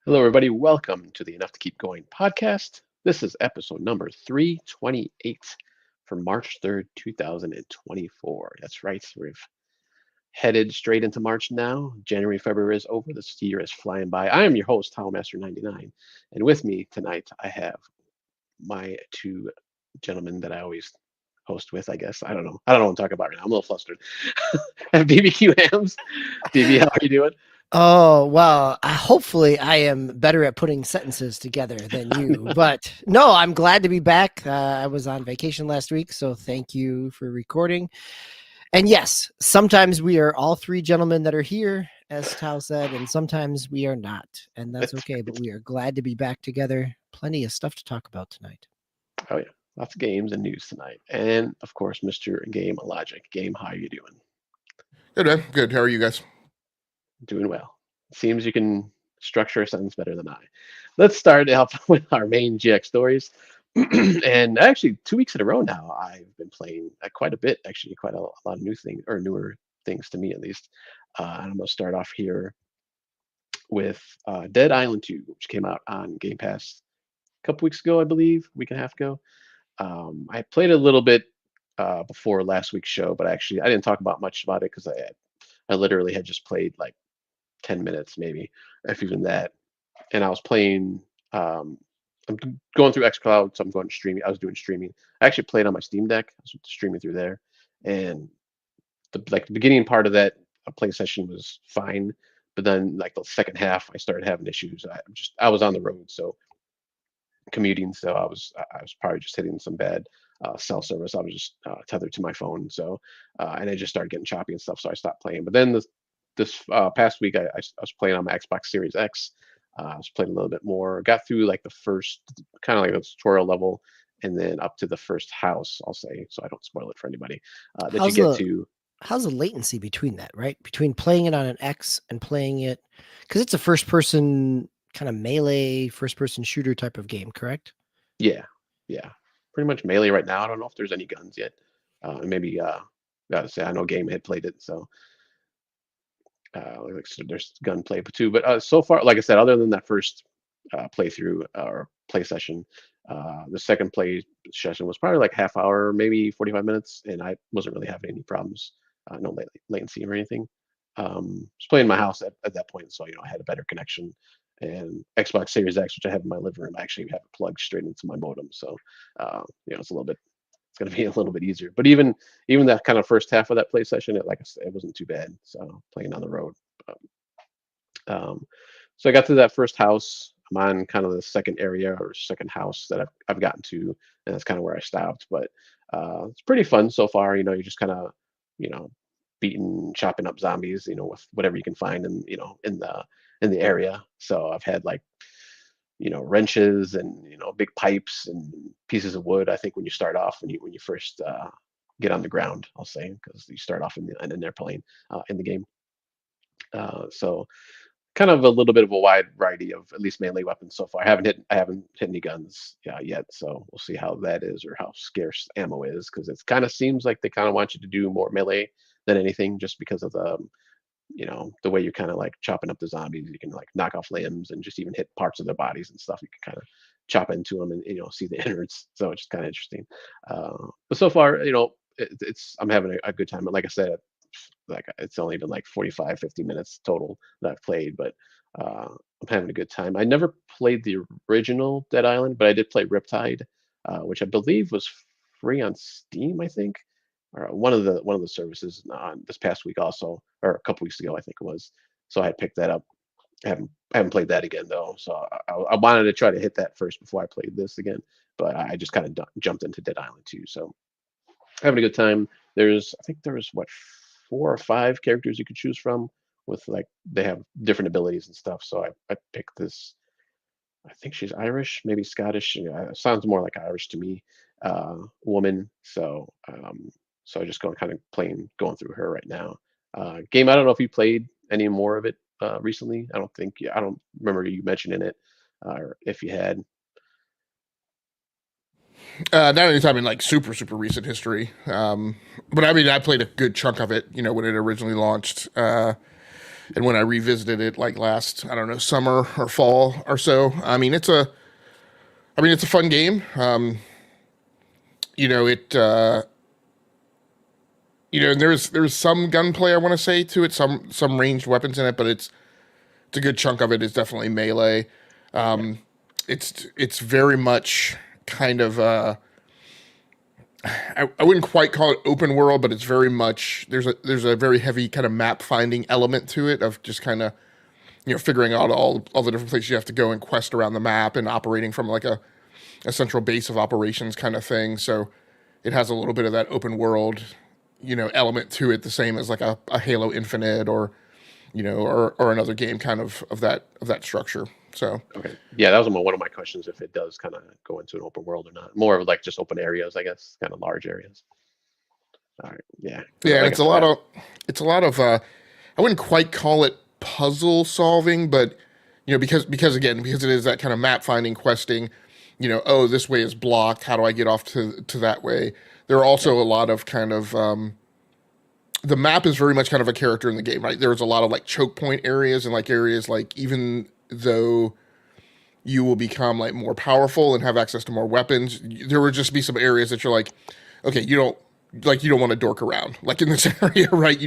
Hello, everybody. Welcome to the Enough to Keep Going podcast. This is episode number 328 for March 3rd, 2024. That's right. We've headed straight into March now. January, February is over. This year is flying by. I am your host, Master99. And with me tonight, I have my two gentlemen that I always host with, I guess. I don't know. I don't know what I'm talking about right now. I'm a little flustered. I have BBQ Hams. BB, how are you doing? Oh, well, hopefully I am better at putting sentences together than you. But no, I'm glad to be back. I was on vacation last week, so thank you for recording. And yes, sometimes we are all three gentlemen that are here, as Tao said, and sometimes we are not. And that's okay, but we are glad to be back together. Plenty of stuff to talk about tonight. Oh yeah, lots of games and news tonight, and of course, Mr. Game Logic. Game, how are you doing? Good, man. Good. How are you guys? Doing well. Seems you can structure a sentence better than I. Let's start out with our main GX stories. And actually, 2 weeks in a row now, I've been playing quite a bit. Actually, quite a lot of new things, or newer things to me at least. And I'm gonna start off here with Dead Island 2, which came out on Game Pass a couple weeks ago, I believe, a week and a half ago. I played a little bit before last week's show, but actually I didn't talk about much about it because I literally had just played like 10 minutes maybe, if even that. And I was playing. I'm going through xCloud, so I'm going streaming. I was doing streaming. I actually played on my Steam Deck. I was streaming through there, and the beginning part of that play session was fine, but then like the second half, I started having issues. I was on the road, so commuting, so I was probably just hitting some bad cell service. I was just tethered to my phone, so and I just started getting choppy and stuff, so I stopped playing. But then this past week, I was playing on my Xbox Series X. I was playing a little bit more. Got through like the first kind of like the tutorial level, and then up to the first house. I'll say, so I don't spoil it for anybody. That you How's get the to. how's the latency between that, right? Between playing it on an X and playing it, because it's a first person kind of melee first person shooter type of game, correct? Yeah, yeah, pretty much melee right now. I don't know if there's any guns yet. And maybe gotta say I know Game had played it, so like so there's gunplay too. But so far, like I said, other than that first playthrough or play session, the second play session was probably like half hour, maybe 45 minutes, and I wasn't really having any problems, no latency or anything. Was playing in my house at that point, so I had a better connection. And Xbox Series X, which I have in my living room, I actually have it plugged straight into my modem, so it's a little bit. It's going to be a little bit easier. But even that kind of first half of that play session, like I said, it wasn't too bad. So playing on the road. Um, so I got to that first house. I'm on kind of the second area or second house that I've gotten to, and that's kind of where I stopped. But it's pretty fun so far. You're just kind of you know beating, chopping up zombies, with whatever you can find in the area. So I've had like wrenches and big pipes and pieces of wood. I think when you start off, when you first get on the ground, I'll say, because you start off in an airplane in the game. So kind of a little bit of a wide variety of at least melee weapons so far. I haven't hit any guns yet, so we'll see how that is or how scarce ammo is, because it kind of seems like they kind of want you to do more melee than anything, just because of the way you're kind of like chopping up the zombies. You can like knock off limbs and just even hit parts of their bodies and stuff. You can kind of chop into them and see the innards. So it's kind of interesting. But so far, it's I'm having a good time. But like I said, like it's only been like 45, 50 minutes total that I've played, but I'm having a good time. I never played the original Dead Island, but I did play Riptide, which I believe was free on Steam, I think, or one of the services on this past week also, or a couple weeks ago, I think it was. So I picked that up. I haven't played that again though, so I wanted to try to hit that first before I played this again, but I just kind of jumped into Dead Island 2. So having a good time. I think there was what, 4 or 5 characters you could choose from, with like they have different abilities and stuff. So I picked this. I think she's Irish, maybe Scottish. Yeah, sounds more like Irish to me. Woman. So I just going through her right now. Game. I don't know if you played any more of it recently. I don't think. I don't remember you mentioning it, or if you had. Not anytime in like super super recent history. But I mean, I played a good chunk of it. When it originally launched. and when I revisited it like last, I don't know, summer or fall or so, I mean, it's a fun game. You know, there's some gunplay, I want to say, to it, some ranged weapons in it, but it's a good chunk of it is definitely melee. Um, it's very much kind of I wouldn't quite call it open world, but it's very much there's a very heavy kind of map finding element to it of just kind of figuring out all the different places you have to go and quest around the map and operating from like a central base of operations kind of thing. So it has a little bit of that open world element to it, the same as like a Halo Infinite or or another game kind of that structure. So Okay. Yeah, that was one of my questions, if it does kind of go into an open world or not. More of like just open areas, I guess, kind of large areas. All right. Yeah. yeah, and Like I said, it's a lot of I wouldn't quite call it puzzle solving, but because it is that kind of map finding questing, oh, this way is blocked, how do I get off to that way? There are also a lot of kind of the map is very much kind of a character in the game, right? There's a lot of like choke point areas and like areas like, even though you will become like more powerful and have access to more weapons, there will just be some areas that you're like, okay, you don't want to dork around like in this area, right?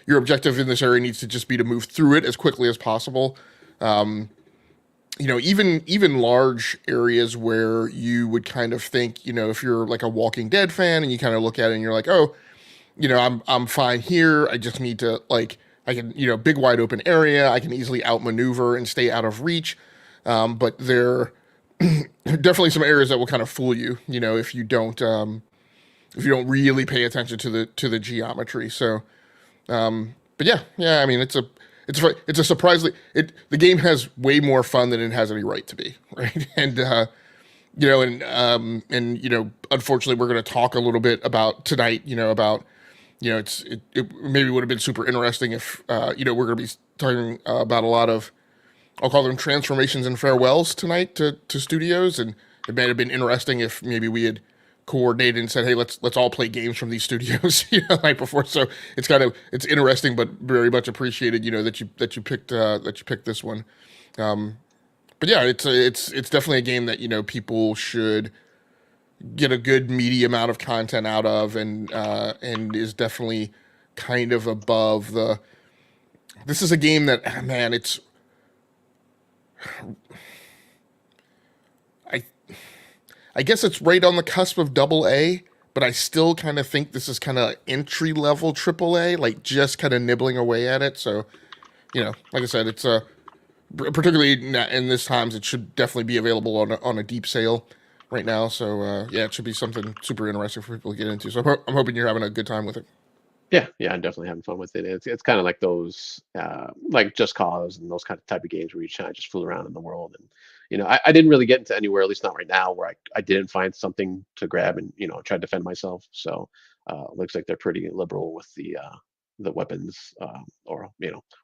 Your objective in this area needs to just be to move through it as quickly as possible. Even large areas where you would kind of think, if you're like a Walking Dead fan and you kind of look at it and you're like, oh, I'm fine here. I just need to I can, big wide open area. I can easily outmaneuver and stay out of reach. But there are definitely some areas that will kind of fool you, if you don't really pay attention to the geometry. So, but yeah. I mean, it's a surprisingly the game has way more fun than it has any right to be, right? And unfortunately, we're going to talk a little bit about tonight, about it maybe would have been super interesting if we're going to be talking about a lot of, I'll call them, transformations and farewells tonight to studios, and it may have been interesting if maybe we had coordinated and said, hey, let's all play games from these studios, like before. So it's interesting, but very much appreciated, that you picked this one. But yeah, it's definitely a game that people should get a good meaty amount of content out of, and is definitely kind of above the. This is a game that, man, it's. I guess it's right on the cusp of double A, but I still kind of think this is kind of entry level triple A, like just kind of nibbling away at it. So, like I said, it's particularly in this times, it should definitely be available on a deep sale right now. So yeah, it should be something super interesting for people to get into. So I'm hoping you're having a good time with it. Yeah, I'm definitely having fun with it. It's kind of like those like Just Cause and those kind of type of games where you try to just fool around in the world. And I didn't really get into anywhere, at least not right now, where I didn't find something to grab and try to defend myself. So looks like they're pretty liberal with the weapons, or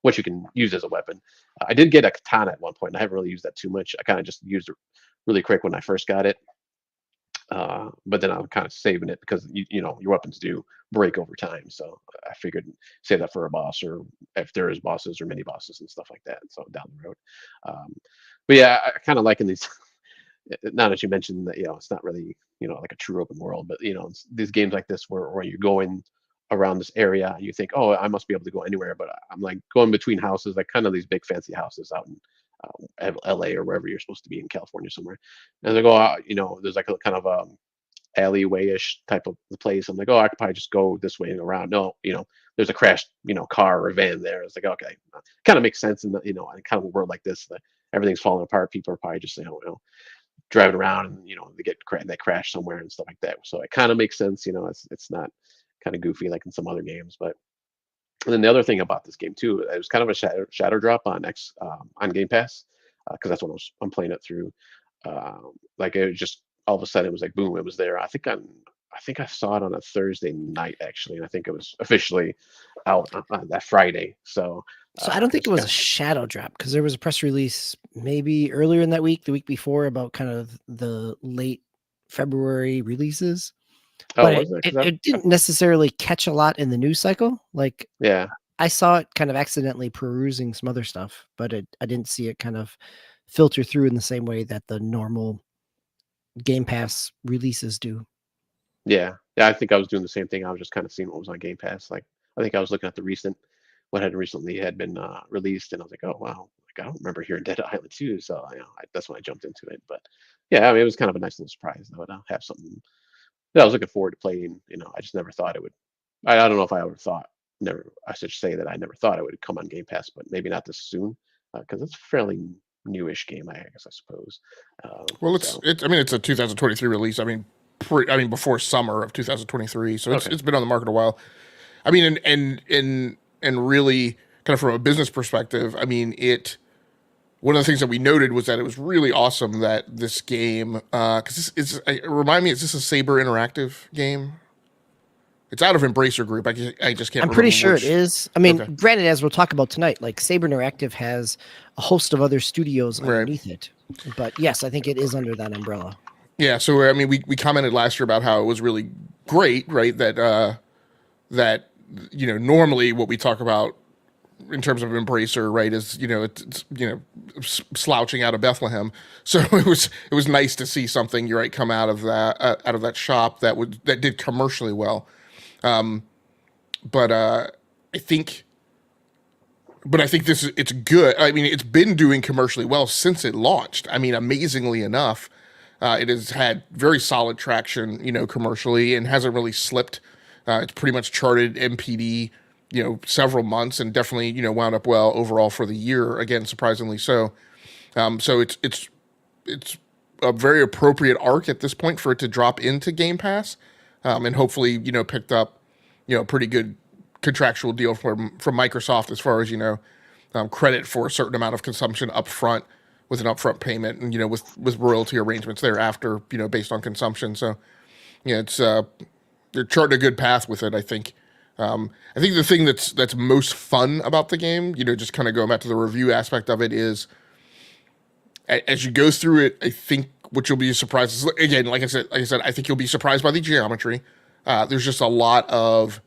what you can use as a weapon. I did get a katana at one point, and I haven't really used that too much. I kind of just used it really quick when I first got it. But then I'm kind of saving it because your weapons do break over time. So I figured save that for a boss, or if there is bosses or mini bosses and stuff like that. So down the road. But yeah, I kind of liking these. Now that you mentioned that, it's not really like a true open world, but it's these games like this where you're going around this area and you think, oh, I must be able to go anywhere, but I'm like going between houses, like kind of these big fancy houses out in LA or wherever you're supposed to be, in California somewhere. And they go, there's like a kind of alleyway-ish type of the place. I'm like, oh, I could probably just go this way and around. No, there's a crashed, car or van there. It's like, okay, kind of makes sense in in kind of a world like this, that everything's falling apart. People are probably just driving around and they crash somewhere and stuff like that. So it kind of makes sense. It's not kind of goofy like in some other games. But and then the other thing about this game too, it was kind of a shadow drop on on Game Pass, because that's when I'm playing it through. Like it was just all of a sudden it was like boom, it was there. I think I saw it on a Thursday night actually, and I think it was officially out on that Friday. So I don't think it was a shadow drop, because there was a press release maybe earlier in that week, the week before, about kind of the late February releases. But it didn't necessarily catch a lot in the news cycle. Like, yeah, I saw it kind of accidentally perusing some other stuff, but I didn't see it kind of filter through in the same way that the normal Game Pass releases do. Yeah, I think I was doing the same thing. I was just kind of seeing what was on Game Pass. Like, I think I was looking at what had recently had been released, and I was like, oh wow, like I don't remember hearing Dead Island 2, so that's when I jumped into it. But yeah, I mean, it was kind of a nice little surprise though, to have something that I was looking forward to playing. I just never thought it would. I don't know if I ever thought. Never. I should say that I never thought it would come on Game Pass, but maybe not this soon, because it's a fairly newish game, I guess I suppose. Well, So I mean, it's a 2023 release. I mean, before summer of 2023, so okay, it's been on the market a while. I mean, and really kind of from a business perspective, I mean, one of the things that we noted was that it was really awesome that this game, because remind me, is this a Saber Interactive game? It's out of Embracer Group. I just can't I'm remember pretty sure which. it is. I mean, Okay. granted, as we'll talk about tonight, like Saber Interactive has a host of other studios Right. underneath it. But yes, I think it is under that umbrella. Yeah, so I mean, we commented last year about how it was really great, right? That normally what we talk about in terms of Embracer, right, is it's slouching out of Bethlehem. So it was nice to see something right come out of that shop that did commercially well. But I think. But I think it's good. I mean, it's been doing commercially well since it launched. I mean, amazingly enough, it has had very solid traction, commercially, and hasn't really slipped. It's pretty much charted MPD, several months, and definitely, wound up well overall for the year. Again, surprisingly so. So it's a very appropriate arc at this point for it to drop into Game Pass, and hopefully, picked up, pretty good contractual deal from Microsoft as far as credit for a certain amount of consumption up front with an upfront payment, and with royalty arrangements thereafter, based on consumption. So it's they're charting a good path with it. I think the thing that's most fun about the game, just kind of going back to the review aspect of it, is as you go through it, I think what you'll be surprised is, again, like I said, I think you'll be surprised by the geometry. There's just a lot of,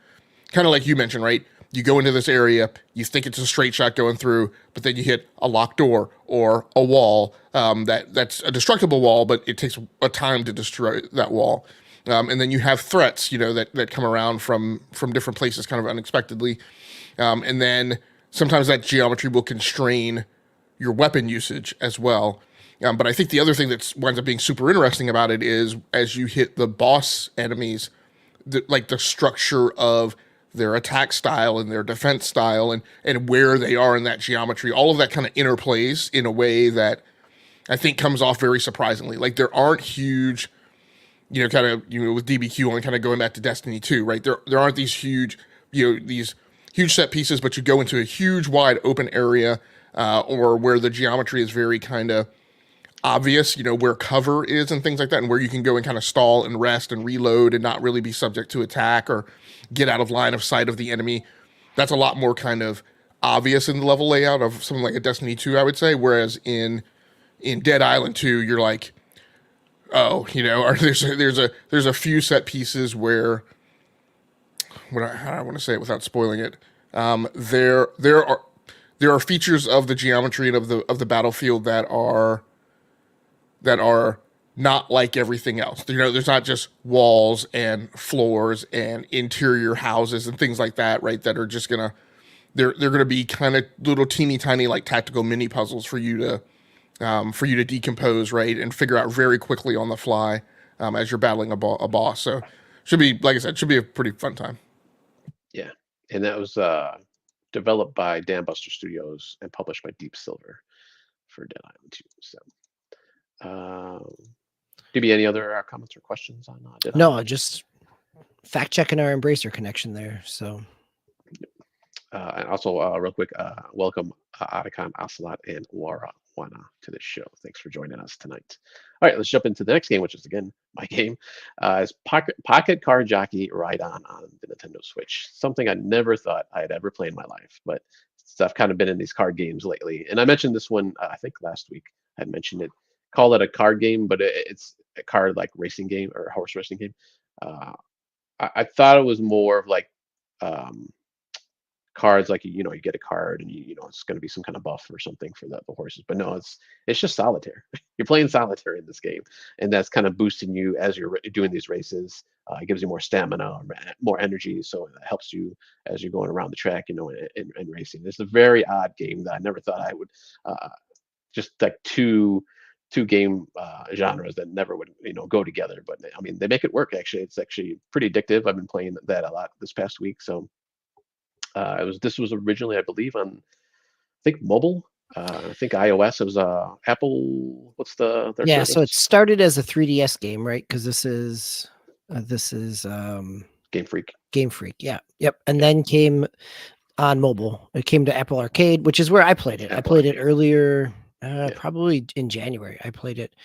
kind of like you mentioned, right? You go into this area, you think it's a straight shot going through, but then you hit a locked door or a wall that's a destructible wall, but it takes a time to destroy that wall. And then you have threats, that come around from different places kind of unexpectedly. And then sometimes that geometry will constrain your weapon usage as well. But I think the other thing that winds up being super interesting about it is as you hit the boss enemies, the structure of their attack style and their defense style and where they are in that geometry, all of that kind of interplays in a way that I think comes off very surprisingly. Like there aren't huge, with DBQ and kind of going back to Destiny 2, right? There aren't these huge, these huge set pieces, but you go into a huge wide open area or where the geometry is very kind of obvious, where cover is and things like that, and where you can go and kind of stall and rest and reload and not really be subject to attack or get out of line of sight of the enemy. That's a lot more kind of obvious in the level layout of something like a Destiny 2, I would say. Whereas in Dead Island 2, you're like, oh, or there's a few set pieces where, how do I want to say it without spoiling it? There are features of the geometry and of the battlefield that are not like everything else. There's not just walls and floors and interior houses and things like that, right? That are just they're gonna be kind of little teeny tiny like tactical mini puzzles for you to decompose, right, and figure out very quickly on the fly as you're battling a boss. So should be, like I said, should be a pretty fun time. yeah, and that was developed by Dam Buster Studios and published by Deep Silver for Dead Island 2. So. DB, any other comments or questions on Dead No, Island? just fact checking our Embracer connection there. So, and also, real quick, welcome Adikon, Ocelot, and Laura Wana to this show. Thanks for joining us tonight. All right, let's jump into the next game, which is again my game. It's Pocket Car Jockey Ride On the Nintendo Switch. Something I never thought I'd ever play in my life, but I've kind of been in these card games lately. And I mentioned this one, I think last week. I mentioned it. Call it a card game, but it's a card like racing game or horse racing game. I thought it was more of like cards, like you get a card and it's going to be some kind of buff or something for the horses. But no, it's just solitaire. You're playing solitaire in this game, and that's kind of boosting you as you're doing these races. It gives you more stamina, or more energy, so it helps you as you're going around the track, and racing. It's a very odd game that I never thought I would. Just like two game genres that never would go together, but I mean they make it work. Actually, it's actually pretty addictive. I've been playing that a lot this past week. So this was originally, I believe, on I think mobile. I think iOS. It was Apple. What's their service? So it started as a 3DS game, right? Because this is Game Freak. Game Freak, yeah, yep. And then came on mobile. It came to Apple Arcade, which is where I played it. I played it earlier, probably in January. I played it.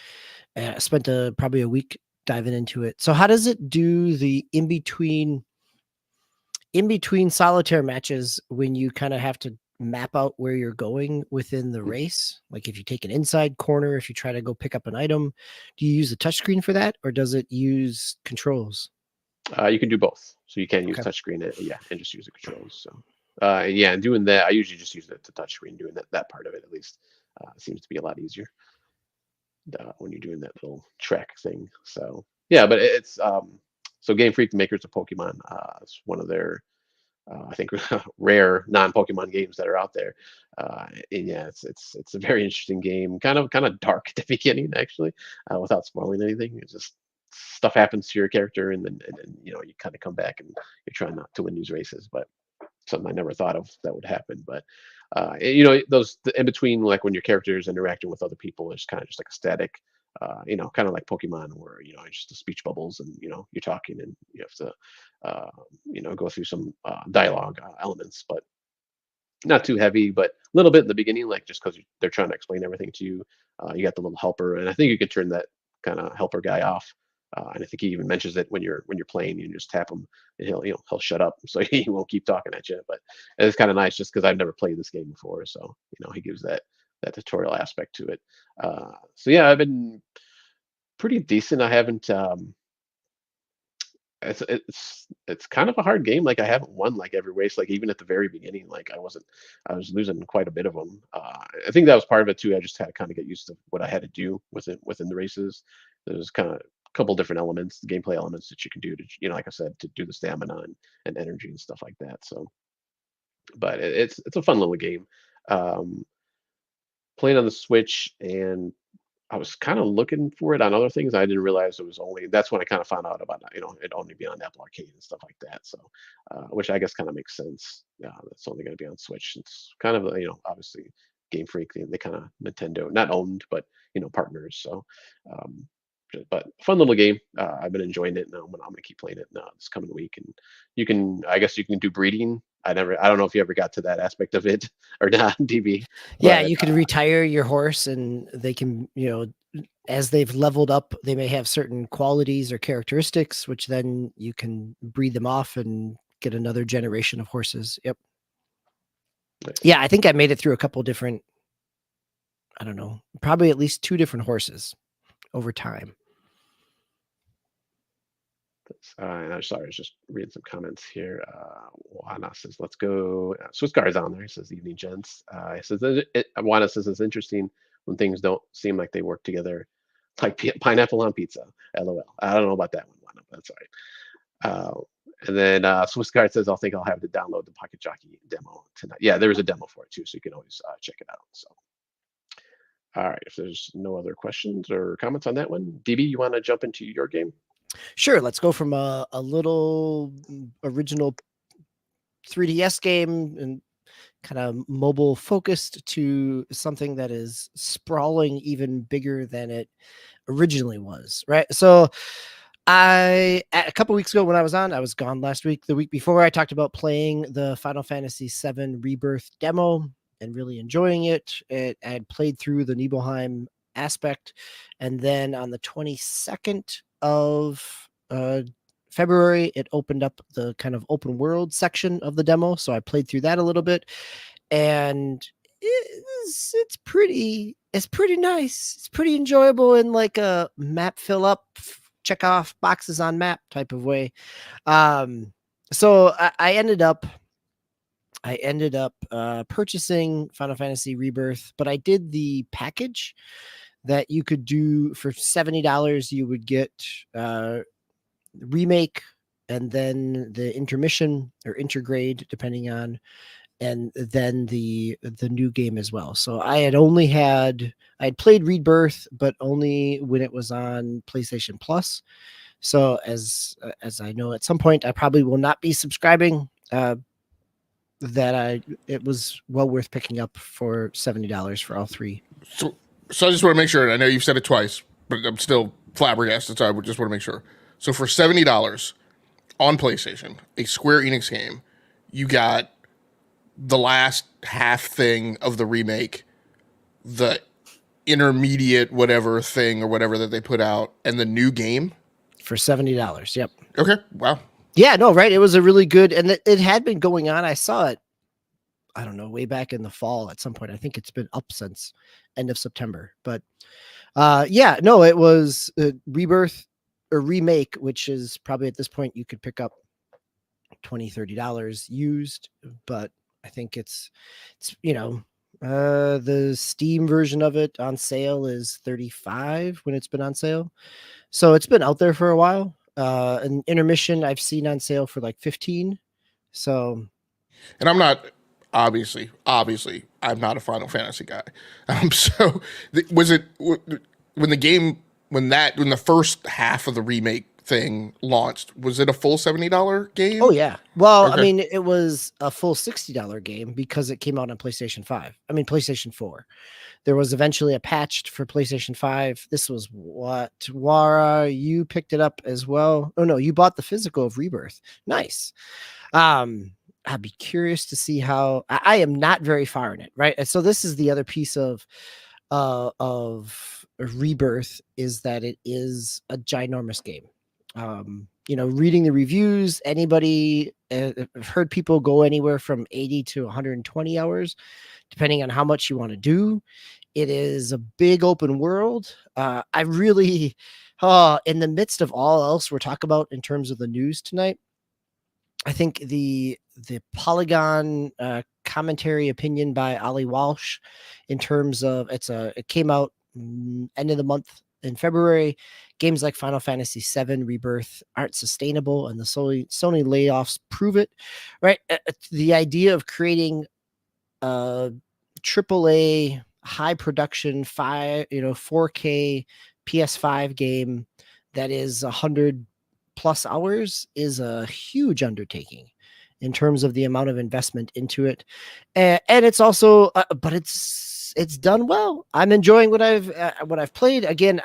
I spent probably a week diving into it. So how does it do the in between solitaire matches when you kind of have to map out where you're going within the race? Like if you take an inside corner, if you try to go pick up an item, do you use a touchscreen for that, or does it use controls? You can do both. So you can use touchscreen, and just use the controls. So and doing that, I usually just use the touchscreen. Doing that part of it, at least, seems to be a lot easier when you're doing that little track thing. So yeah, but it's so Game Freak, the makers of Pokemon, it's one of their I think rare non-Pokemon games that are out there. And yeah, it's a very interesting game. Kind of dark at the beginning, actually, without spoiling anything. It's just stuff happens to your character, and then you kind of come back and you're trying not to win these races. But something I never thought of that would happen. But those in between, like when your character is interacting with other people, it's kind of just like a static. Kind of like Pokemon, where it's just the speech bubbles, and you're talking, and you have to go through some dialogue elements, but not too heavy, but a little bit in the beginning, like just because they're trying to explain everything to you. You got the little helper, and I think you can turn that kind of helper guy off. And I think he even mentions it when you're playing. You just tap him, and he'll shut up, so he won't keep talking at you. But it's kind of nice, just because I've never played this game before, so he gives that tutorial aspect to it. So yeah, I've been pretty decent. I haven't. It's kind of a hard game. Like I haven't won like every race. Like even at the very beginning, like I was losing quite a bit of them. I think that was part of it too. I just had to kind of get used to what I had to do within the races. There's kind of a couple different elements, gameplay elements that you can do to, like I said, to do the stamina and energy and stuff like that. So, but it's a fun little game. Playing on the Switch, and I was kind of looking for it on other things. I didn't realize it was only. That's when I kind of found out about it only be on Apple Arcade and stuff like that. So, which I guess kind of makes sense. Yeah, that's only going to be on Switch. It's kind of obviously Game Freak. They kind of Nintendo, not owned, but partners. So, but fun little game. I've been enjoying it. Now I'm gonna keep playing it this coming week. And I guess you can do breeding. I don't know if you ever got to that aspect of it or not, DB. Yeah, you can retire your horse, and they can, as they've leveled up, they may have certain qualities or characteristics, which then you can breed them off and get another generation of horses. Yep. Nice. Yeah, I think I made it through a couple different, I don't know, probably at least 2 different horses over time. And I'm sorry, I was just reading some comments here. Juana says, let's go. Swissguard's on there. He says, evening, gents. He says, Juana says, it's interesting when things don't seem like they work together, like pineapple on pizza. LOL. I don't know about that one, Juana, but that's all right. And then Swissguard says, I think I'll have to download the Pocket Jockey demo tonight. Yeah, there is a demo for it too, so you can always check it out. So, all right, if there's no other questions or comments on that one, DB, you want to jump into your game? Sure. Let's go from a little original 3DS game and kind of mobile focused to something that is sprawling even bigger than it originally was. Right. So a couple weeks ago when I was gone last week. The week before, I talked about playing the Final Fantasy VII Rebirth demo and really enjoying it. I had played through the Nibelheim aspect. And then on the 22nd of February, it opened up the kind of open world section of the demo. So I played through that a little bit, and it's pretty nice. It's pretty enjoyable in like a map fill up, check off boxes on map type of way. So I ended up I ended up purchasing Final Fantasy Rebirth, but I did the package that you could do for $70. You would get remake and then the intermission or intergrade, depending on, and then the new game as well. So I had played Rebirth, but only when it was on PlayStation Plus. So as I know, at some point I probably will not be subscribing. It was well worth picking up for $70 for all three. So I just want to make sure. I know you've said it twice, but I'm still flabbergasted. So I just want to make sure. So for $70 on PlayStation, a Square Enix game, you got the last half thing of the remake, the intermediate whatever thing or whatever that they put out, and the new game for $70. Yep. Okay. Wow. Yeah, no, right. It was a really good, and it had been going on. I saw it, I don't know, way back in the fall at some point. I think it's been up since end of September. But yeah, no, it was Rebirth or remake, which is probably at this point you could pick up $20-$30 used. But I think it's the Steam version of it on sale is $35 when it's been on sale. So it's been out there for a while. An intermission I've seen on sale for like $15. So, and I'm not obviously I'm not a Final Fantasy guy. So was it when the first half of the remake thing launched, was it a full $70 game? Oh yeah. Well, Okay. I mean, it was a full $60 game because it came out on PlayStation 5. I mean, PlayStation 4. There was eventually a patch for PlayStation 5. This was what, Wara, you picked it up as well. Oh no, you bought the physical of Rebirth. Nice. I'd be curious to see how. I am not very far in it, right? And so this is the other piece of Rebirth, is that it is a ginormous game. Reading the reviews, anybody I've heard people go anywhere from 80 to 120 hours, depending on how much you want to do. It is a big open world. I really, in the midst of all else we're talking about in terms of the news tonight, I think the Polygon commentary opinion by Ollie Walsh, in terms of it came out end of the month in February. Games like Final Fantasy VII Rebirth aren't sustainable, and the Sony layoffs prove it. Right, the idea of creating a AAA high production 4K PS5 game that is 100 plus hours is a huge undertaking in terms of the amount of investment into it, and it's also but it's done well. I'm enjoying what I've played. Again,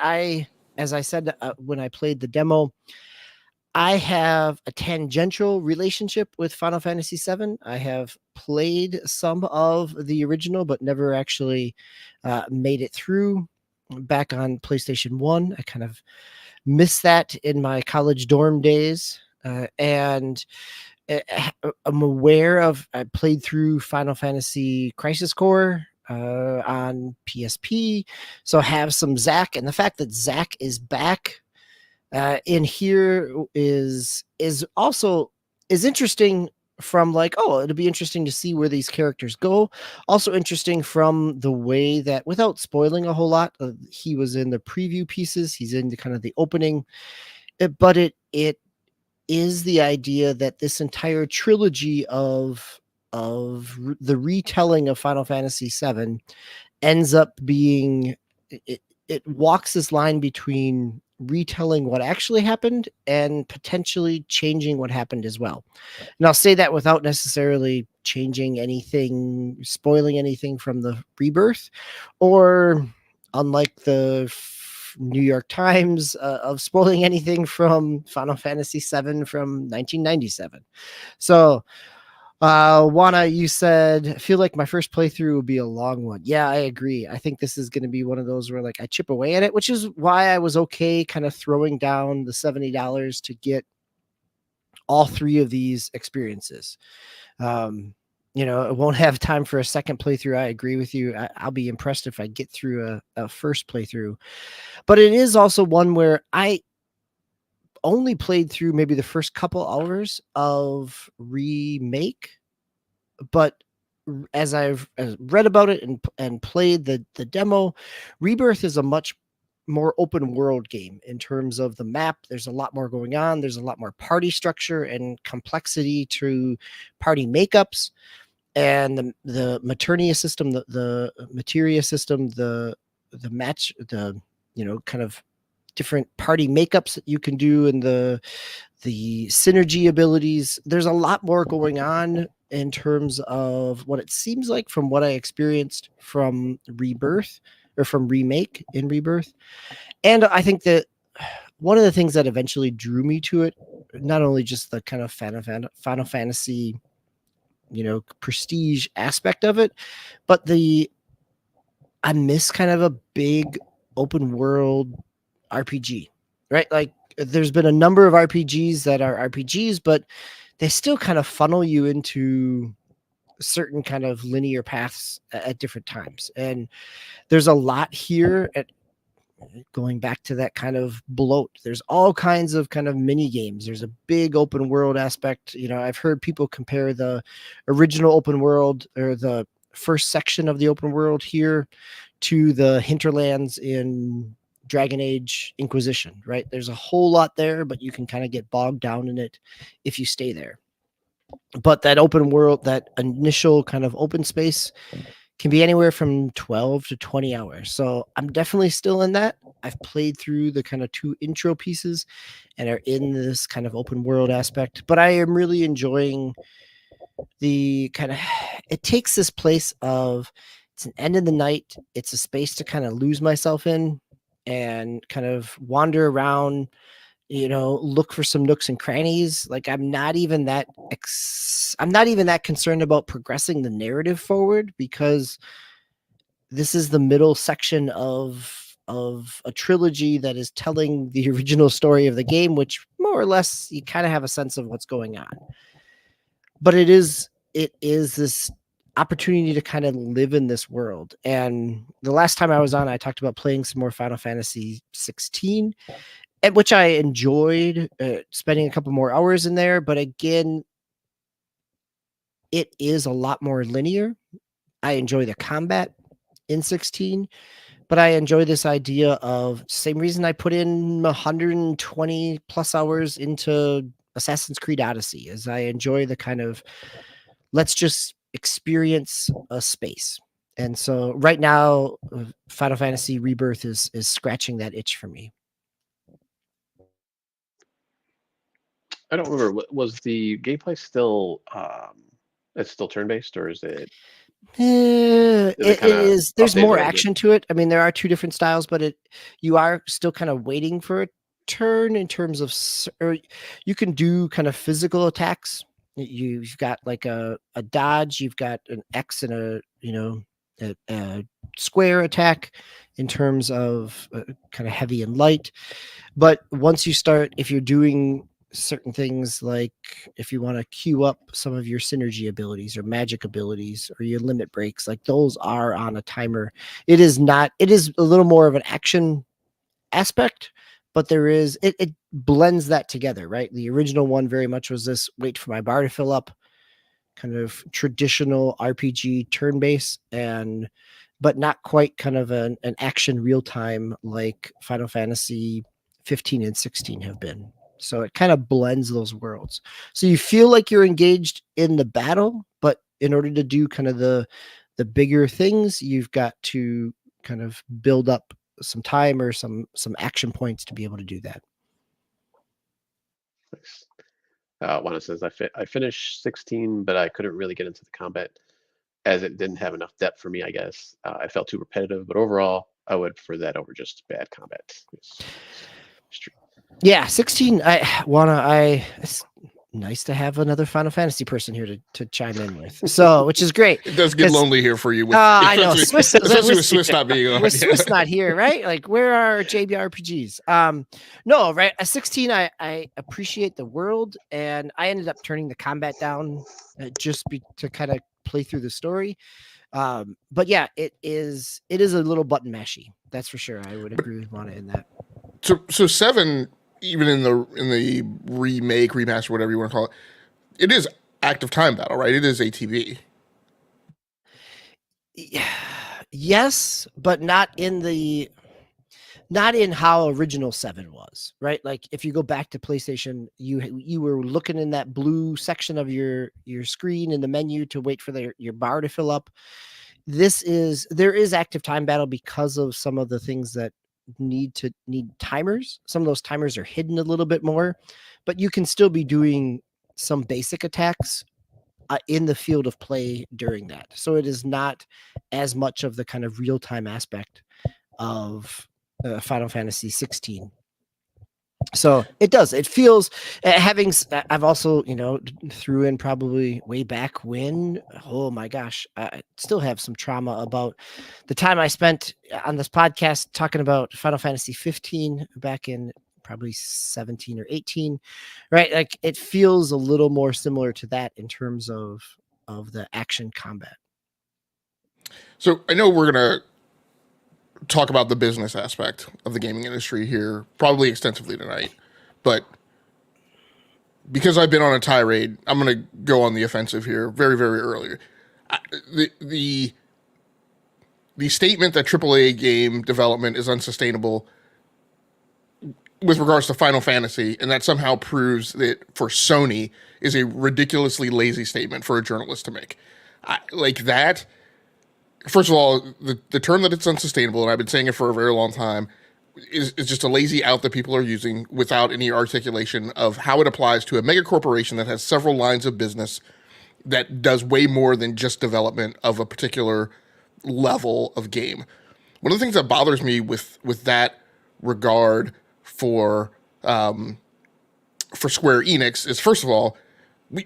as I said when I played the demo, I have a tangential relationship with Final Fantasy VII. I have played some of the original, but never actually made it through. Back on PlayStation 1, I kind of missed that in my college dorm days. And I'm aware of, I played through Final Fantasy Crisis Core on PSP. So I have some Zack, and the fact that Zack is back in here is also interesting, from like, oh, it'll be interesting to see where these characters go. Also interesting from the way that, without spoiling a whole lot, he was in the preview pieces, he's in the kind of the opening, but it is the idea that this entire trilogy of the retelling of Final Fantasy VII ends up being, it walks this line between retelling what actually happened and potentially changing what happened as well. And I'll say that without necessarily changing anything, spoiling anything from the Rebirth, or unlike the New York Times of spoiling anything from Final Fantasy VII from 1997. So Juana, you said, I feel like my first playthrough would be a long one. Yeah, I agree. I think this is going to be one of those where like I chip away at it, which is why I was okay kind of throwing down the $70 to get all three of these experiences. It won't have time for a second playthrough. I agree with you. I'll be impressed if I get through a first playthrough, but it is also one where I only played through maybe the first couple hours of remake, but as I've read about it and played the demo, Rebirth is a much more open world game in terms of the map. There's a lot more going on. There's a lot more party structure and complexity to party makeups, and the Maternia system, the materia system, the match, the kind of different party makeups that you can do, and the synergy abilities. There's a lot more going on in terms of what it seems like from what I experienced from Rebirth, or from Remake in Rebirth. And I think that one of the things that eventually drew me to it, not only just the kind of Final Fantasy, prestige aspect of it, but I miss kind of a big open world RPG, right? Like, there's been a number of RPGs that are RPGs, but they still kind of funnel you into certain kind of linear paths at different times. And there's a lot here going back to that kind of bloat. There's all kinds of kind of mini games. There's a big open world aspect. I've heard people compare the original open world, or the first section of the open world here, to the hinterlands in Dragon Age Inquisition, right? There's a whole lot there, but you can kind of get bogged down in it if you stay there. But that open world, that initial kind of open space, can be anywhere from 12 to 20 hours. So I'm definitely still in that. I've played through the kind of 2 intro pieces and are in this kind of open world aspect, but I am really enjoying the kind of, it takes this place of, it's an end of the night. It's a space to kind of lose myself in and kind of wander around, look for some nooks and crannies. Like, I'm not even that concerned about progressing the narrative forward, because this is the middle section of a trilogy that is telling the original story of the game, which more or less you kind of have a sense of what's going on. But it is this opportunity to kind of live in this world. And the last time I was on, I talked about playing some more Final Fantasy 16, at which I enjoyed spending a couple more hours in there. But again, it is a lot more linear. I enjoy the combat in 16, but I enjoy this idea of, same reason I put in 120 plus hours into Assassin's Creed Odyssey, is I enjoy the kind of, let's just experience a space. And so right now, Final Fantasy Rebirth is scratching that itch for me. I don't remember. Was the gameplay still it's still turn-based, or is it? It is. There's more action to it. I mean, there are 2 different styles, but you are still kind of waiting for a turn in terms of, or you can do kind of physical attacks. You've got like a dodge, you've got an X and a square attack in terms of kind of heavy and light. But once you start, if you're doing certain things, like if you want to queue up some of your synergy abilities or magic abilities or your limit breaks, like those are on a timer. It is a little more of an action aspect, but it blends that together, right? The original one very much was this wait for my bar to fill up kind of traditional RPG turn-based, but not quite kind of an action real time like Final Fantasy 15 and 16 have been. So it kind of blends those worlds. So you feel like you're engaged in the battle, but in order to do kind of the bigger things, you've got to kind of build up some time or some action points to be able to do that. Nice. Juana says, I finished 16, but I couldn't really get into the combat as it didn't have enough depth for me, I guess. I felt too repetitive, but overall, I would prefer that over just bad combat. It's true. Yeah, 16. It's nice to have another Final Fantasy person here to chime in with. So, which is great. It does get lonely here for you. I know, especially with Swiss not being on. With Swiss not here, right? Like, where are our JBRPGs? No, right. At 16, I appreciate the world, and I ended up turning the combat down to kind of play through the story. But yeah, it is a little button mashy. That's for sure. I would agree with Juana in that. So 7, even in the remake, remaster, whatever you want to call it, it is active time battle, right? It is ATB. Yes, but not in how original 7 was, right? Like if you go back to PlayStation, you were looking in that blue section of your screen in the menu to wait for your bar to fill up. There is active time battle because of some of the things that need timers. Some of those timers are hidden a little bit more, but you can still be doing some basic attacks in the field of play during that. So it is not as much of the kind of real-time aspect of Final Fantasy 16. So it does. It feels I've also, threw in probably way back when, oh my gosh, I still have some trauma about the time I spent on this podcast talking about Final Fantasy 15 back in probably 17 or 18, right? Like it feels a little more similar to that in terms of the action combat. So I know we're going to talk about the business aspect of the gaming industry here probably extensively tonight, but because I've been on a tirade, I'm going to go on the offensive here very, very early. The statement that AAA game development is unsustainable with regards to Final Fantasy, and that somehow proves that for Sony, is a ridiculously lazy statement for a journalist to make. Like that. First of all, the term that it's unsustainable, and I've been saying it for a very long time, is just a lazy out that people are using without any articulation of how it applies to a mega corporation that has several lines of business that does way more than just development of a particular level of game. One of the things that bothers me with that regard for Square Enix is, first of all,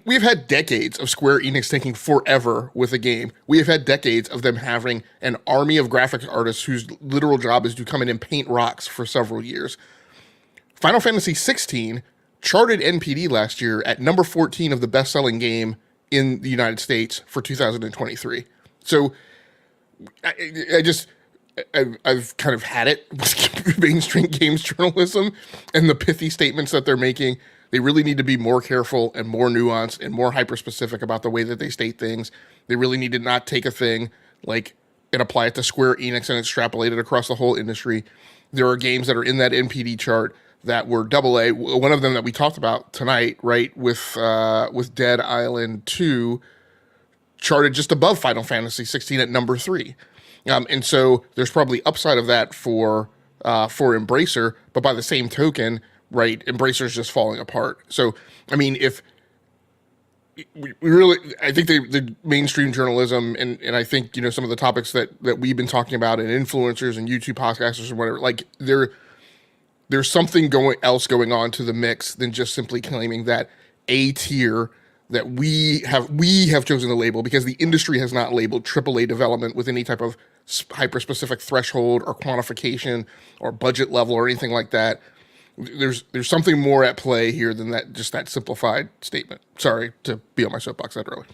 we've had decades of Square Enix taking forever with a game. We have had decades of them having an army of graphics artists whose literal job is to come in and paint rocks for several years. Final Fantasy 16 charted NPD last year at number 14 of the best-selling game in the United States for 2023. So I've kind of had it with mainstream games journalism and the pithy statements that they're making. They really need to be more careful and more nuanced and more hyper-specific about the way that they state things. They really need to not take a thing like and apply it to Square Enix and extrapolate it across the whole industry. There are games that are in that NPD chart that were AA. One of them that we talked about tonight, right, with Dead Island 2, charted just above Final Fantasy 16 at number 3. And so there's probably upside of that for Embracer, but by the same token, right, Embracer's just falling apart. So, I mean, if we really, I think the mainstream journalism and I think, some of the topics that we've been talking about and influencers and YouTube podcasters and whatever, like there's something else going on to the mix than just simply claiming that A tier that we have chosen to label, because the industry has not labeled AAA development with any type of hyper-specific threshold or quantification or budget level or anything like that. There's something more at play here than that simplified statement. Sorry to be on my soapbox that early.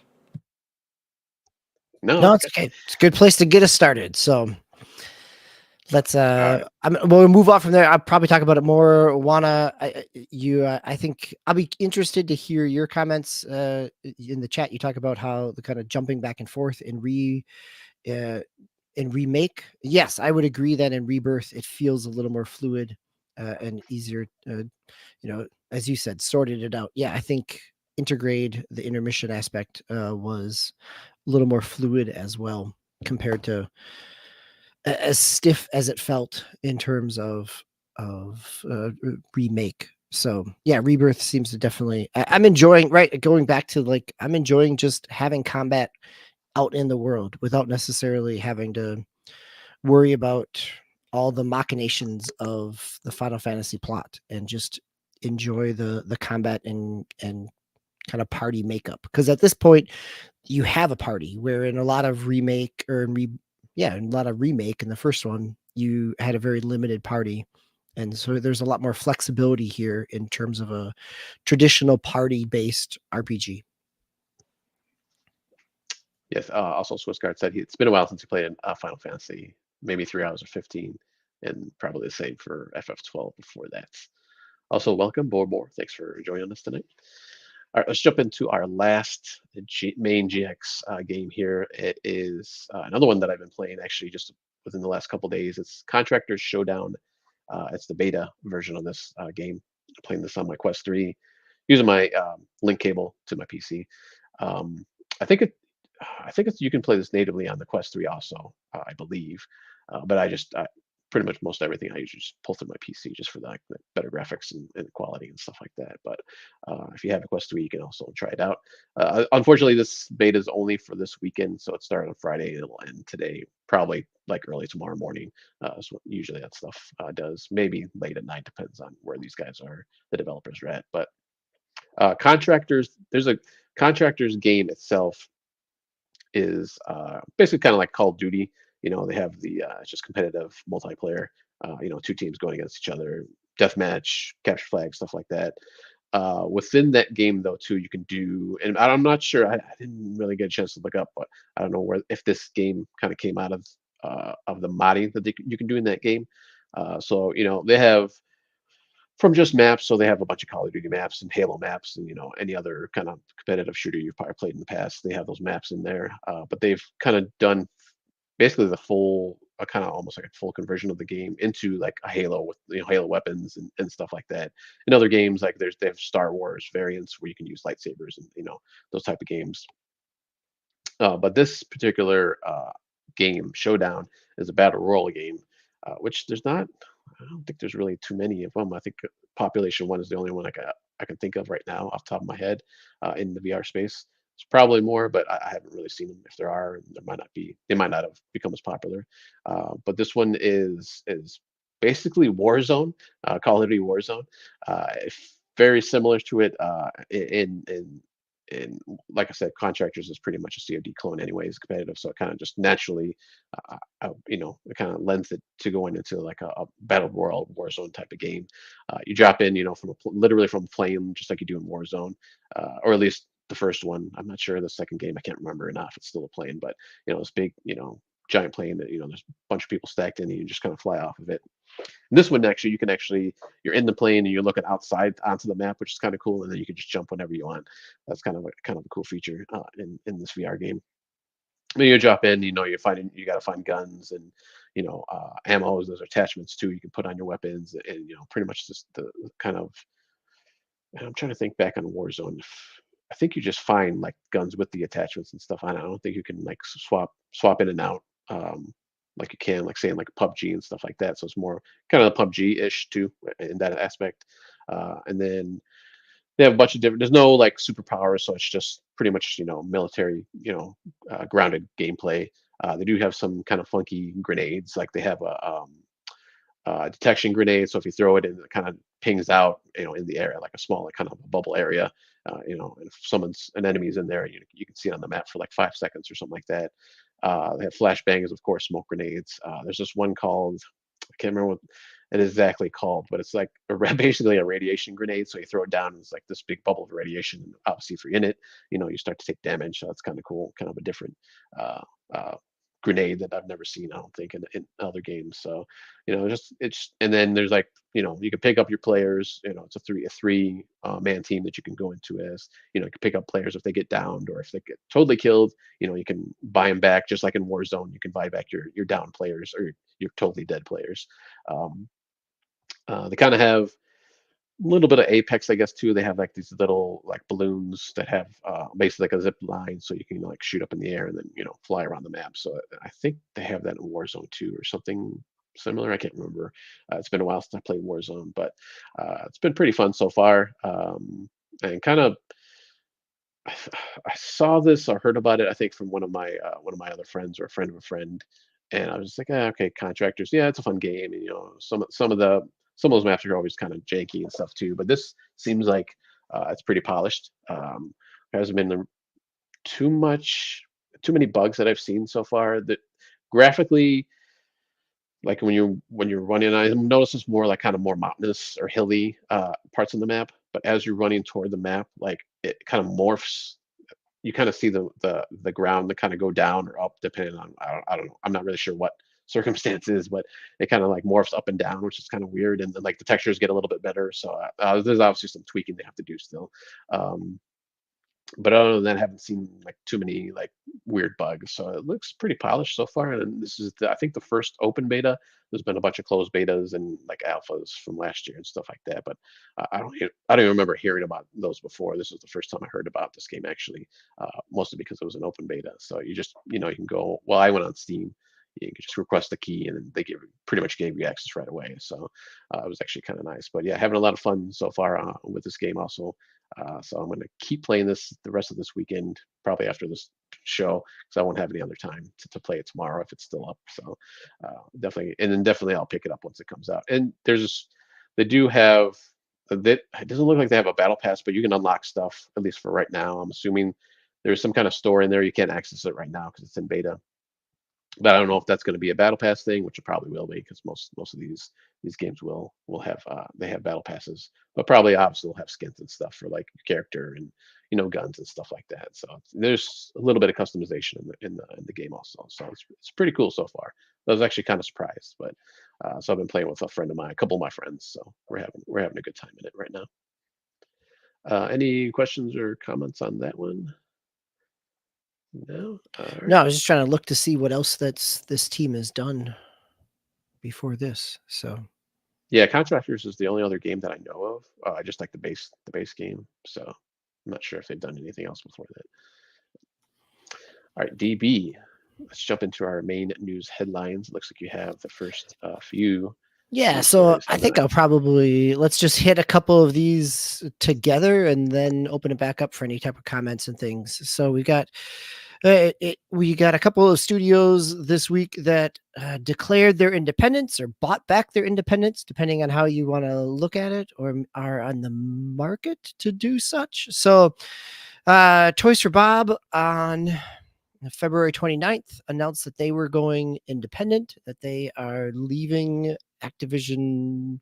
No, it's okay. It's a good place to get us started. So let's we'll move on from there. I'll probably talk about it more. Juana, I think I'll be interested to hear your comments in the chat. You talk about how the kind of jumping back and forth in remake. Yes, I would agree that in Rebirth it feels a little more fluid and easier. As you said, sorted it out. Yeah, I think Intergrade, the intermission aspect, was a little more fluid as well compared to as stiff as it felt in terms of remake. So yeah, Rebirth seems to definitely. I'm enjoying going back to I'm enjoying just having combat out in the world without necessarily having to worry about all the machinations of the Final Fantasy plot, and just enjoy the combat and kind of party makeup. Because at this point, you have a party, where in a lot of remake in a lot of remake in the first one, you had a very limited party. And so there's a lot more flexibility here in terms of a traditional party-based RPG. Yes. Also, Swissguard said it's been a while since he played Final Fantasy, maybe 3 hours or 15, and probably the same for FF12 before that. Also, welcome, Bor. Thanks for joining us tonight. All right, let's jump into our last main GX game here. It is another one that I've been playing actually just within the last couple days. It's Contractors Showdown. It's the beta version of this game. I'm playing this on my Quest 3 using my link cable to my PC. Um, I think it, I think it's you can play this natively on the Quest 3 also, I believe. But pretty much most everything I usually just pull through my PC just for the better graphics and quality and stuff like that. But if you have a Quest 3, you can also try it out. Unfortunately, this beta is only for this weekend, so it started on Friday. It'll end today, probably like early tomorrow morning. So usually that stuff does. Maybe late at night, depends on where these guys are, the developers are at. But Contractors, there's a Contractors game itself is basically kind of like Call of Duty. They have it's just competitive multiplayer. Two teams going against each other, deathmatch, capture flag, stuff like that. Within that game, though, too, you can do, and I'm not sure. I didn't really get a chance to look up, but I don't know if this game kind of came out of the modding that you can do in that game. So they have from just maps. So they have a bunch of Call of Duty maps and Halo maps, and any other kind of competitive shooter you've probably played in the past. They have those maps in there, but they've kind of done basically the full, kind of almost like a full conversion of the game into like a Halo with Halo weapons and stuff like that. In other games, like they have Star Wars variants where you can use lightsabers and those type of games. But this particular game, Showdown, is a battle royal game, which there's not. I don't think there's really too many of them. I think Population One is the only one I can think of right now off the top of my head in the VR space. It's probably more, but I haven't really seen them. If there are, there might not be. They might not have become as popular. But this one is basically Warzone, Call of Duty Warzone. Very similar to it in like I said, Contractors is pretty much a COD clone anyways, competitive. So it kind of just naturally, it kind of lends it to going into like a battle royal Warzone type of game. You drop in, literally from a plane, just like you do in Warzone, or at least the first one. I'm not sure the second game. I can't remember enough. If it's still a plane, but this big, giant plane that there's a bunch of people stacked in, and you just kind of fly off of it. And this one actually, you're in the plane and you're looking outside onto the map, which is kind of cool, and then you can just jump whenever you want. That's kind of a cool feature in this VR game. When you drop in, you got to find guns and ammo. Those attachments too. You can put on your weapons, and pretty much just the kind of. And I'm trying to think back on Warzone. I think you just find like guns with the attachments and stuff on it. I don't think you can like swap in and out. Like you can, like saying like PUBG and stuff like that. So it's more kind of the PUBG-ish too in that aspect. And then they have a bunch of different. There's no like superpowers, so it's just pretty much military, grounded gameplay. They do have some kind of funky grenades, like they have a detection grenade. So if you throw it in, it kind of pings out, in the air like a small, like kind of a bubble area. And if an enemy's in there, you can see it on the map for like 5 seconds or something like that. They have flashbangs, of course, smoke grenades. There's this one called, I can't remember what it is exactly called, but it's like basically a radiation grenade. So you throw it down, and it's like this big bubble of radiation. And obviously, if you're in it, you start to take damage. So that's kind of cool, kind of a different uh, uh, grenade that I've never seen, I don't think, in other games. So, and then there's like, you can pick up your players. It's a three man team that you can go into as, you can pick up players if they get downed or if they get totally killed. You can buy them back, just like in Warzone. You can buy back your down players or your totally dead players. They kind of have a little bit of Apex, I guess, too. They have like these little like balloons that have basically like a zip line, so you can like shoot up in the air and then fly around the map. So I think they have that in Warzone too, or something similar. I can't remember. It's been a while since I played Warzone, but it's been pretty fun so far. And kind of, I saw this or heard about it, I think, from one of my other friends or a friend of a friend, and I was just like, okay, Contractors, yeah, it's a fun game, and some of those maps are always kind of janky and stuff too, but this seems like it's pretty polished. There hasn't been too many bugs that I've seen so far. That graphically, like when you're running, I notice it's more like kind of more mountainous or hilly parts of the map. But as you're running toward the map, like it kind of morphs. You kind of see the ground that kind of go down or up depending on, I don't know. I'm not really sure what circumstances, but it kind of like morphs up and down, which is kind of weird. And then like the textures get a little bit better. So there's obviously some tweaking they have to do still. But other than that, I haven't seen like too many like weird bugs. So it looks pretty polished so far. And this is I think the first open beta. There's been a bunch of closed betas and like alphas from last year and stuff like that. But I don't even remember hearing about those before. This was the first time I heard about this game actually, mostly because it was an open beta. So you just you can go. Well, I went on Steam. You can just request a key and then they pretty much gave you access right away. So it was actually kind of nice. But yeah, having a lot of fun so far with this game also. So I'm going to keep playing this the rest of this weekend, probably after this show, because I won't have any other time to play it tomorrow if it's still up. So definitely, and then definitely I'll pick it up once it comes out. And they do have that. It doesn't look like they have a battle pass, but you can unlock stuff at least for right now. I'm assuming there's some kind of store in there. You can't access it right now because it's in beta. But I don't know if that's going to be a battle pass thing, which it probably will be because most of these games will have they have battle passes, but probably obviously will have skins and stuff for like your character and guns and stuff like that. So there's a little bit of customization in the game also. So it's pretty cool so far. I was actually kind of surprised, but so I've been playing with a friend of mine, a couple of my friends. So we're having a good time in it right now. Any questions or comments on that one? No. No, I was just trying to look to see what else this team has done before this. So yeah, Contractors is the only other game that I know of. I just like the base game, so I'm not sure if they've done anything else before that. All right, DB. Let's jump into our main news headlines. It looks like you have the first few. yeah, so I think I'll probably let's just hit a couple of these together and then open it back up for any type of comments and things. So we got a couple of studios this week that declared their independence or bought back their independence, depending on how you want to look at it, or are on the market to do such. So Toys for Bob on February 29th announced that they were going independent, that they are leaving Activision,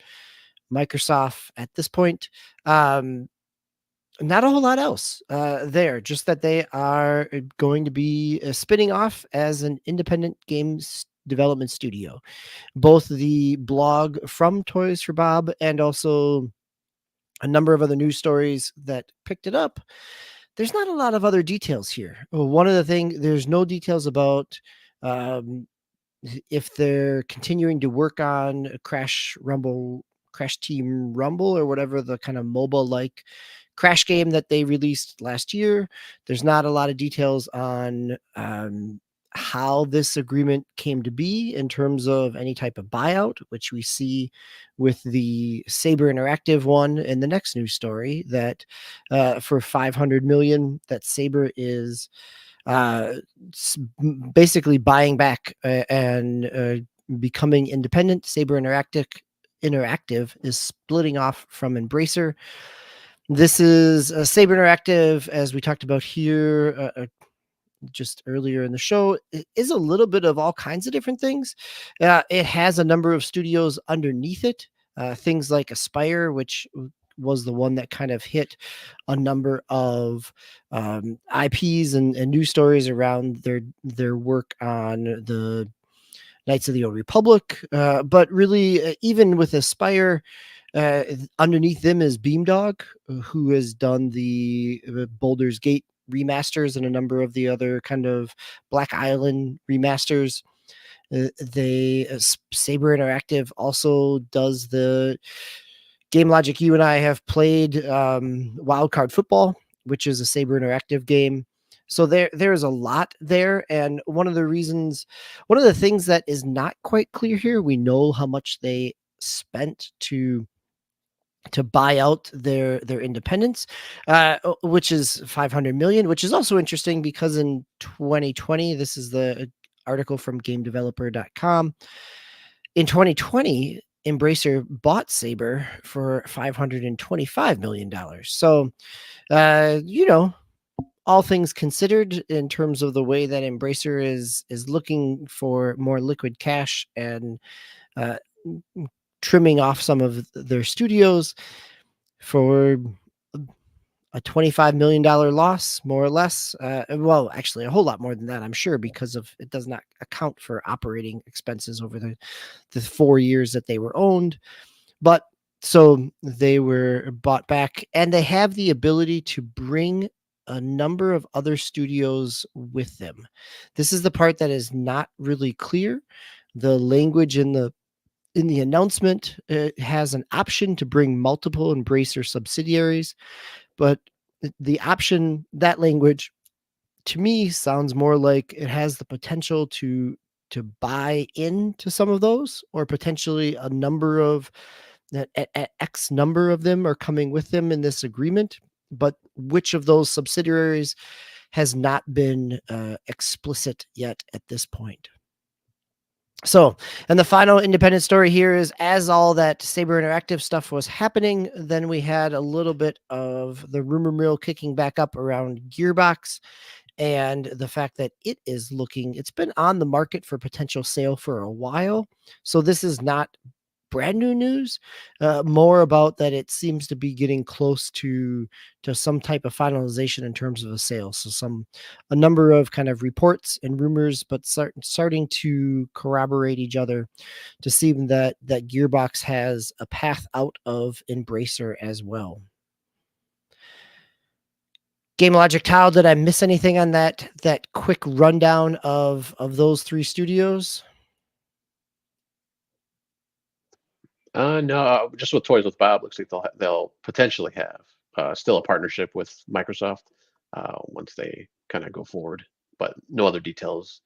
Microsoft at this point. Not a whole lot else there, just that they are going to be spinning off as an independent games development studio. Both the blog from Toys for Bob and also a number of other news stories that picked it up. There's not a lot of other details here. One of the things, there's no details about if they're continuing to work on Crash Team Rumble, or whatever the kind of mobile like Crash game that they released last year. There's not a lot of details on how this agreement came to be in terms of any type of buyout, which we see with the Saber Interactive one in the next news story, that for $500 million, that Saber is basically buying back and becoming independent. Saber Interactive is splitting off from Embracer. This is Saber Interactive, as we talked about here just earlier in the show. It is a little bit of all kinds of different things. It has a number of studios underneath it, things like Aspire, which was the one that kind of hit a number of IPs and news stories around their work on the Knights of the Old Republic. But really, even with Aspire, underneath them is Beamdog, who has done the Baldur's Gate remasters and a number of the other kind of Black Island remasters. Saber Interactive also does the Game Logic. You and I have played Wildcard Football, which is a Saber Interactive game. So there's a lot there. And one of the things that is not quite clear here, we know how much they spent to buy out their independence, which is 500 million, which is also interesting because in 2020, this is the article from gamedeveloper.com. In 2020, Embracer bought Saber for $525 million. So, all things considered, in terms of the way that Embracer is looking for more liquid cash and trimming off some of their studios for a $25 million loss, more or less. Well, actually, a whole lot more than that, I'm sure, because of it does not account for operating expenses over the 4 years that they were owned. But so they were bought back, and they have the ability to bring a number of other studios with them. This is the part that is not really clear. The language in the announcement has an option to bring multiple Embracer subsidiaries, but the option, that language, to me sounds more like it has the potential to buy into some of those, or potentially a number of X number of them are coming with them in this agreement. But which of those subsidiaries has not been explicit yet at this point. So, and the final independent story here is, as all that Saber Interactive stuff was happening, then we had a little bit of the rumor mill kicking back up around Gearbox, and the fact that it's been on the market for potential sale for a while. So this is not brand new news, more about that it seems to be getting close to some type of finalization in terms of a sale. So a number of kind of reports and rumors, but starting to corroborate each other to see that Gearbox has a path out of Embracer as well. Game Logic, Tao, did I miss anything on that quick rundown of those three studios? No, just with Toys with Bob, looks like they'll potentially have still a partnership with Microsoft once they kind of go forward, but no other details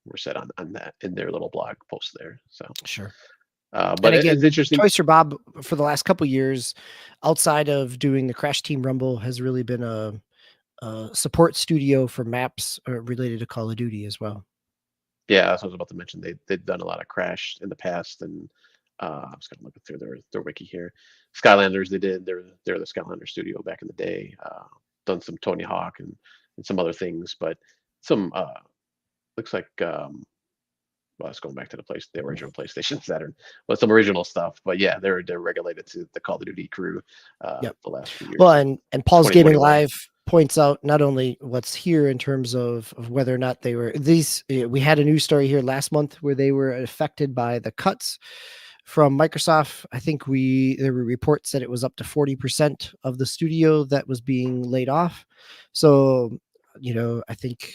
were said on that in their little blog post there. So sure. But again, it's interesting. Toys for Bob for the last couple years, outside of doing the Crash Team Rumble, has really been a support studio for maps related to Call of Duty as well. Yeah, that's what I was about to mention. They've done a lot of Crash in the past, and I was kind of looking through their wiki here. Skylanders, they're the Skylander studio back in the day. Done some Tony Hawk and some other things, but some looks like well, it's going back to the original PlayStation Saturn, but some original stuff. But yeah, they're regulated to the Call of Duty crew the last few years. Well, and Paul's Gaming Live points out not only what's here in terms of whether or not they were these. We had a news story here last month where they were affected by the cuts from Microsoft. I think there were reports that it was up to 40% of the studio that was being laid off. So, I think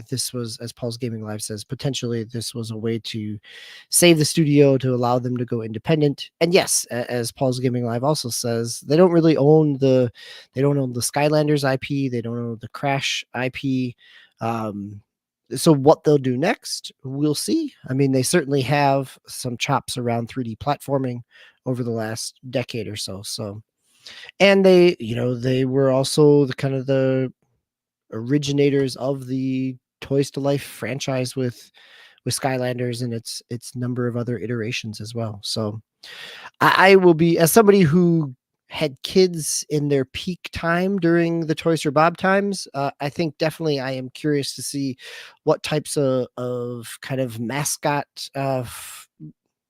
this was, as Paul's Gaming Live says, potentially this was a way to save the studio, to allow them to go independent. And yes, as Paul's Gaming Live also says, they don't own the Skylanders IP. They don't own the Crash IP. So what they'll do next, we'll see. I mean, they certainly have some chops around 3D platforming over the last decade or so. So, and they were also the originators of the Toys to Life franchise with Skylanders and its number of other iterations as well. So I will be, as somebody who had kids in their peak time during the Toys for Bob times, I think definitely I am curious to see what types of kind of mascot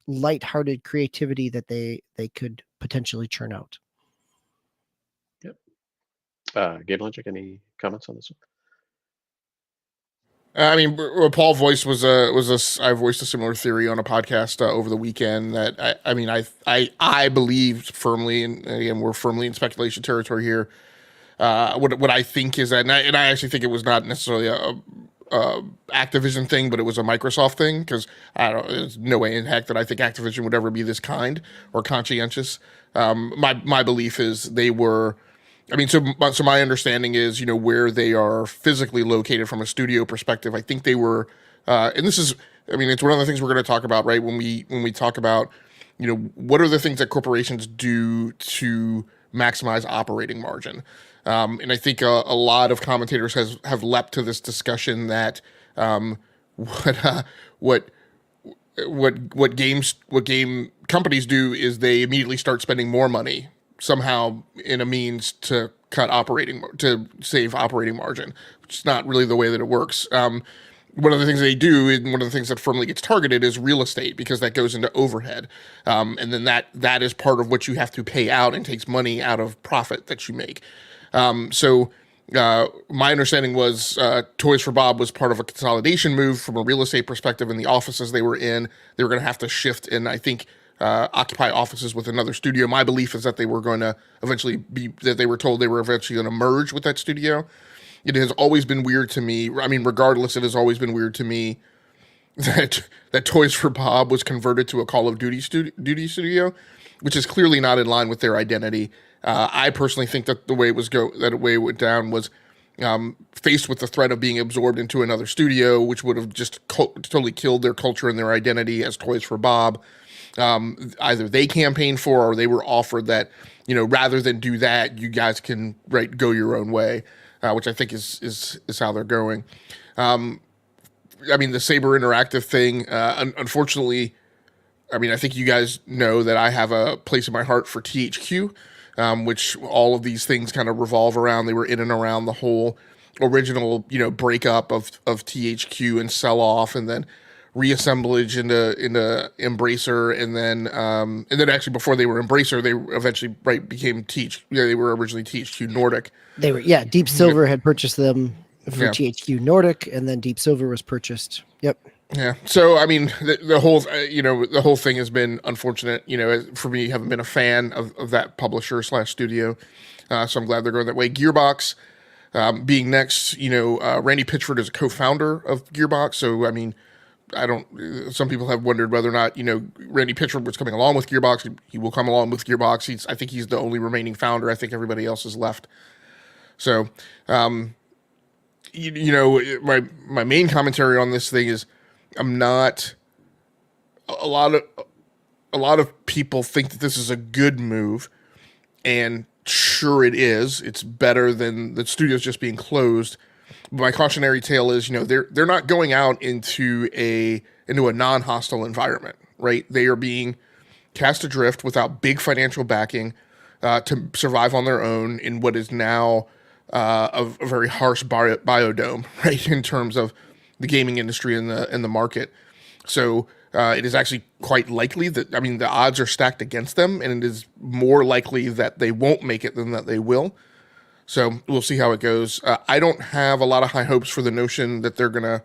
lighthearted creativity that they could potentially churn out. Game Logic, any comments on this one? I mean, Paul voiced I voiced a similar theory on a podcast over the weekend that I believe firmly, and again, we're firmly in speculation territory here. What I think is that, and I actually think it was not necessarily a Activision thing, but it was a Microsoft thing, because there's no way in heck that I think Activision would ever be this kind or conscientious. My belief is they were. I mean, so my understanding is, where they are physically located from a studio perspective. I think they were, and this is, I mean, it's one of the things we're going to talk about, right? When we talk about, what are the things that corporations do to maximize operating margin? And I think a lot of commentators have leapt to this discussion that what game companies do is they immediately start spending more money somehow in a means to to save operating margin, which is not really the way that it works. One of the things they do, and one of the things that firmly gets targeted, is real estate, because that goes into overhead. And then that is part of what you have to pay out and takes money out of profit that you make. So my understanding was Toys for Bob was part of a consolidation move from a real estate perspective in the offices they were in. They were going to have to shift, and I think occupy offices with another studio. My belief is that they were going to eventually that they were told they were eventually going to merge with that studio. It has always been weird to me. I mean, regardless, it has always been weird to me that Toys for Bob was converted to a Call of Duty studio, which is clearly not in line with their identity. I personally think that the way it went down was faced with the threat of being absorbed into another studio, which would have just totally killed their culture and their identity as Toys for Bob. Either they campaigned for, or they were offered that, rather than do that, you guys can go your own way, which I think is how they're going. I mean, the Saber Interactive thing, unfortunately, I mean, I think you guys know that I have a place in my heart for THQ, which all of these things kind of revolve around. They were in and around the whole original, breakup of THQ and sell off, and then reassemblage into Embracer, and then actually before they were Embracer, they eventually became THQ. They were originally THQ Nordic. They were Deep Silver had purchased them for THQ Nordic, and then Deep Silver was purchased. Yep. Yeah. So I mean, the whole the whole thing has been unfortunate. For me, haven't been a fan of that publisher / studio. So I'm glad they're going that way. Gearbox being next. Randy Pitchford is a co-founder of Gearbox. So I mean, some people have wondered whether or not, Randy Pitchford was coming along with Gearbox. He will come along with Gearbox. I think he's the only remaining founder. I think everybody else has left. So, my main commentary on this thing is I'm not, a lot of people think that this is a good move, and sure it is. It's better than the studios just being closed. My cautionary tale is, they're not going out into a non-hostile environment, right? They are being cast adrift without big financial backing to survive on their own in what is now a very harsh biodome, right? In terms of the gaming industry and the market. So it is actually quite likely that, the odds are stacked against them, and it is more likely that they won't make it than that they will. So we'll see how it goes. I don't have a lot of high hopes for the notion that they're going to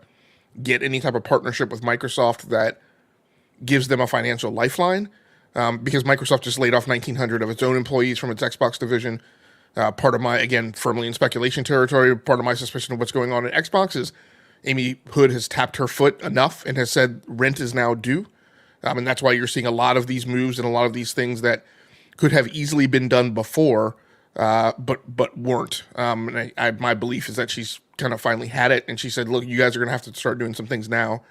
get any type of partnership with Microsoft that gives them a financial lifeline, because Microsoft just laid off 1,900 of its own employees from its Xbox division. Part of my, again, firmly in speculation territory, part of my suspicion of what's going on at Xbox is Amy Hood has tapped her foot enough and has said rent is now due. And that's why you're seeing a lot of these moves and a lot of these things that could have easily been done before, but weren't. And my belief is that she's kind of finally had it, and she said, "Look, you guys are going to have to start doing some things now."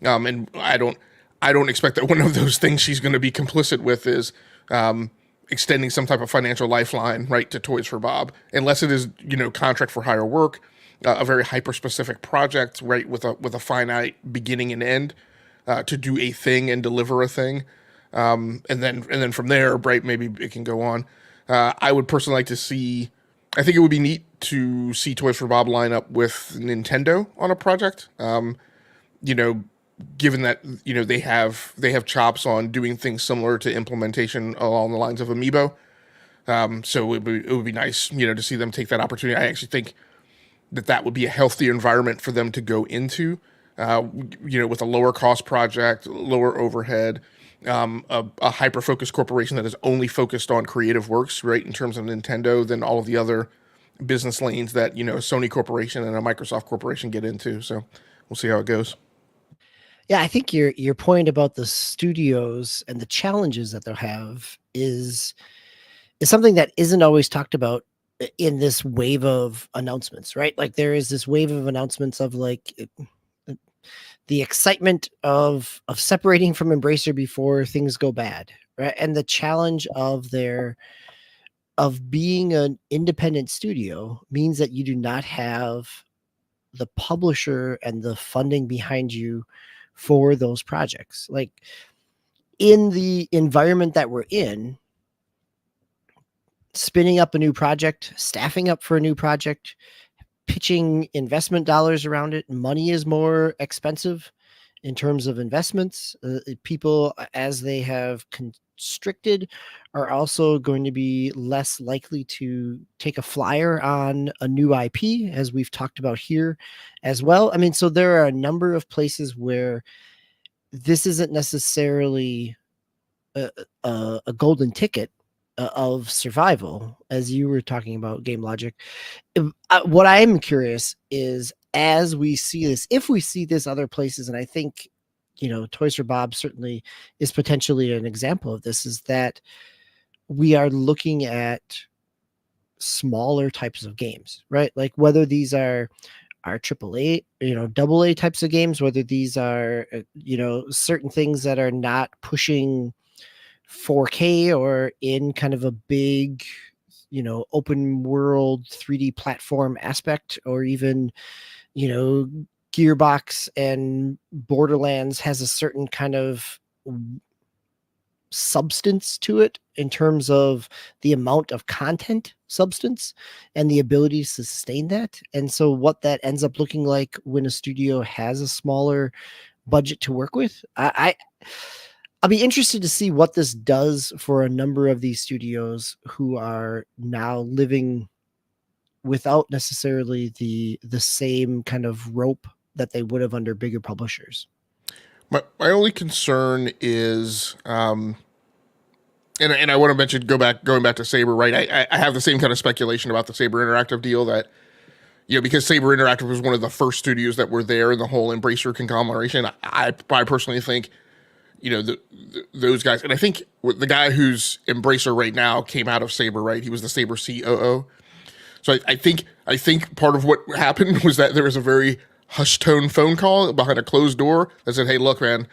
And I don't expect that one of those things she's going to be complicit with is extending some type of financial lifeline, right, to Toys for Bob, unless it is contract for hire work, a very hyper specific project, right, with a finite beginning and end, to do a thing and deliver a thing, and then from there, right, maybe it can go on. I would personally like to see. I think it would be neat to see Toys for Bob line up with Nintendo on a project. Given that they have chops on doing things similar to implementation along the lines of Amiibo, so it would be nice to see them take that opportunity. I actually think that would be a healthy environment for them to go into, with a lower cost project, lower overhead. A hyper-focused corporation that is only focused on creative works, right, in terms of Nintendo, than all of the other business lanes that, a Sony corporation and a Microsoft corporation get into. So we'll see how it goes. Yeah, I think your point about the studios and the challenges that they'll have is something that isn't always talked about in this wave of announcements, right? Like there is this wave of announcements of the excitement of separating from Embracer before things go bad, right? And the challenge of being an independent studio means that you do not have the publisher and the funding behind you for those projects. Like in the environment that we're in, spinning up a new project, staffing up for a new project, pitching investment dollars around it, money is more expensive in terms of investments. People, as they have constricted, are also going to be less likely to take a flyer on a new IP, as we've talked about here as well. So there are a number of places where this isn't necessarily a golden ticket of survival, as you were talking about game logic. What I am curious is, as we see this, if we see this other places, and I think, Toys for Bob certainly is potentially an example of this, is that we are looking at smaller types of games, right? Like whether these are AAA, double A types of games, whether these are, certain things that are not pushing 4K or in kind of a big, open world 3D platform aspect, or even, Gearbox and Borderlands has a certain kind of substance to it in terms of the amount of content substance and the ability to sustain that. And so what that ends up looking like when a studio has a smaller budget to work with, I'll be interested to see what this does for a number of these studios who are now living without necessarily the same kind of rope that they would have under bigger publishers. My only concern is, and I want to mention going back to Saber, right? I have the same kind of speculation about the Saber Interactive deal that, because Saber Interactive was one of the first studios that were there in the whole Embracer conglomeration. I personally think, those guys, and I think the guy who's Embracer right now came out of Saber, right? He was the Saber COO. So I think part of what happened was that there was a very hushed tone phone call behind a closed door that said, "Hey, look, man,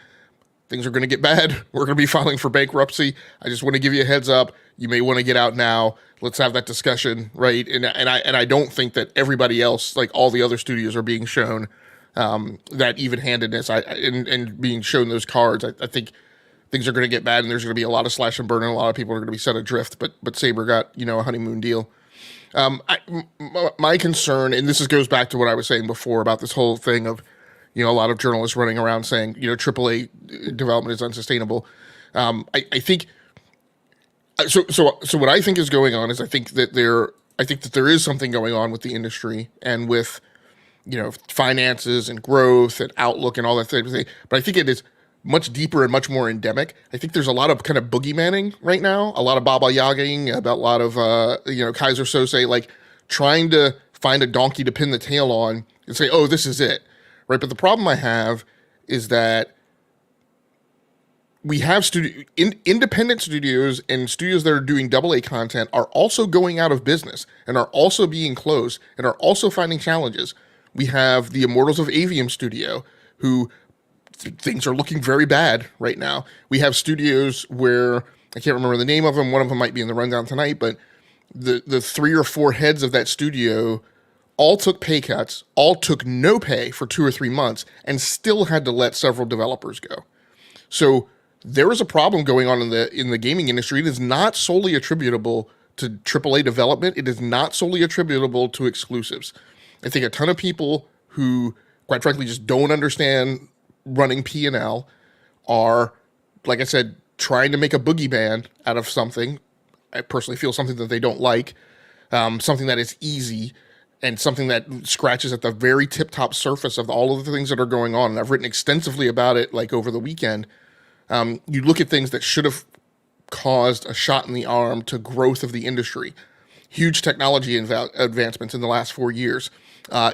things are going to get bad. We're going to be filing for bankruptcy. I just want to give you a heads up. You may want to get out now. Let's have that discussion," right? And I don't think that everybody else, like all the other studios, are being shown that even-handedness and being shown those cards. I think things are going to get bad, and there's going to be a lot of slash and burn, and a lot of people are going to be set adrift. But Saber got a honeymoon deal. My concern, and this goes back to what I was saying before about this whole thing of, a lot of journalists running around saying, AAA development is unsustainable. I think so what I think is going on is I think that there is something going on with the industry and with, finances and growth and outlook and all that thing. But I think it is much deeper and much more endemic. I think there's a lot of kind of boogeymanning right now, a lot of Baba Yagaing, about a lot of, Kaiser Sose, like trying to find a donkey to pin the tail on and say, oh, this is it, right? But the problem I have is that we have independent studios and studios that are doing AA content are also going out of business and are also being closed and are also finding challenges. We have the Immortals of Avium studio, who things are looking very bad right now. We have studios where, I can't remember the name of them. One of them might be in the rundown tonight, but the 3 or 4 heads of that studio all took pay cuts, all took no pay for 2 or 3 months, and still had to let several developers go. So there is a problem going on in the gaming industry. It is not solely attributable to AAA development. It is not solely attributable to exclusives. I think a ton of people who, quite frankly, just don't understand running P&L are, like I said, trying to make a boogeyman out of something. I personally feel something that they don't like, something that is easy, and something that scratches at the very tip-top surface of all of the things that are going on. And I've written extensively about it, like over the weekend. You look at things that should have caused a shot in the arm to growth of the industry. Huge technology advancements in the last 4 years.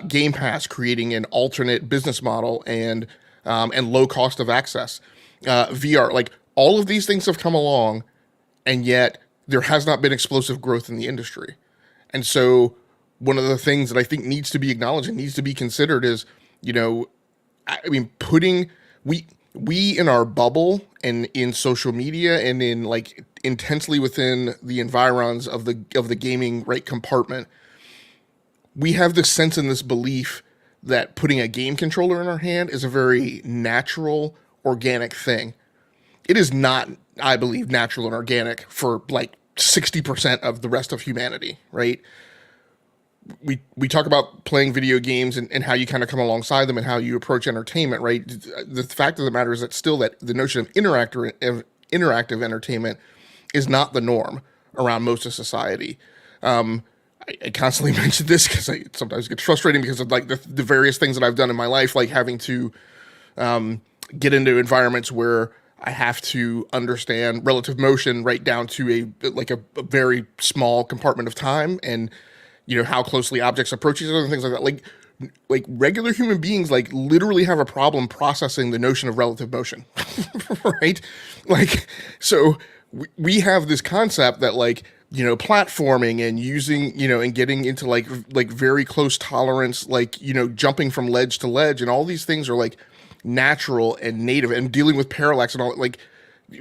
Game Pass creating an alternate business model and low cost of access. VR, like all of these things have come along, and yet there has not been explosive growth in the industry. And so one of the things that I think needs to be acknowledged and needs to be considered is, putting we in our bubble and in social media and in like intensely within the environs of the gaming compartment, we have this sense and this belief that putting a game controller in our hand is a very natural, organic thing. It is not, I believe, natural and organic for like 60% of the rest of humanity, right? We talk about playing video games and how you kind of come alongside them and how you approach entertainment, right? The fact of the matter is that still that the notion of interactive entertainment is not the norm around most of society. I constantly mention this because I sometimes get frustrating because of like the various things that I've done in my life, like having to get into environments where I have to understand relative motion right down to a very small compartment of time, and how closely objects approach each other and things like that. Like regular human beings like literally have a problem processing the notion of relative motion, right? Like, so we have this concept that like platforming and using and getting into like very close tolerance, like jumping from ledge to ledge, and all these things are like natural and native, and dealing with parallax and all, like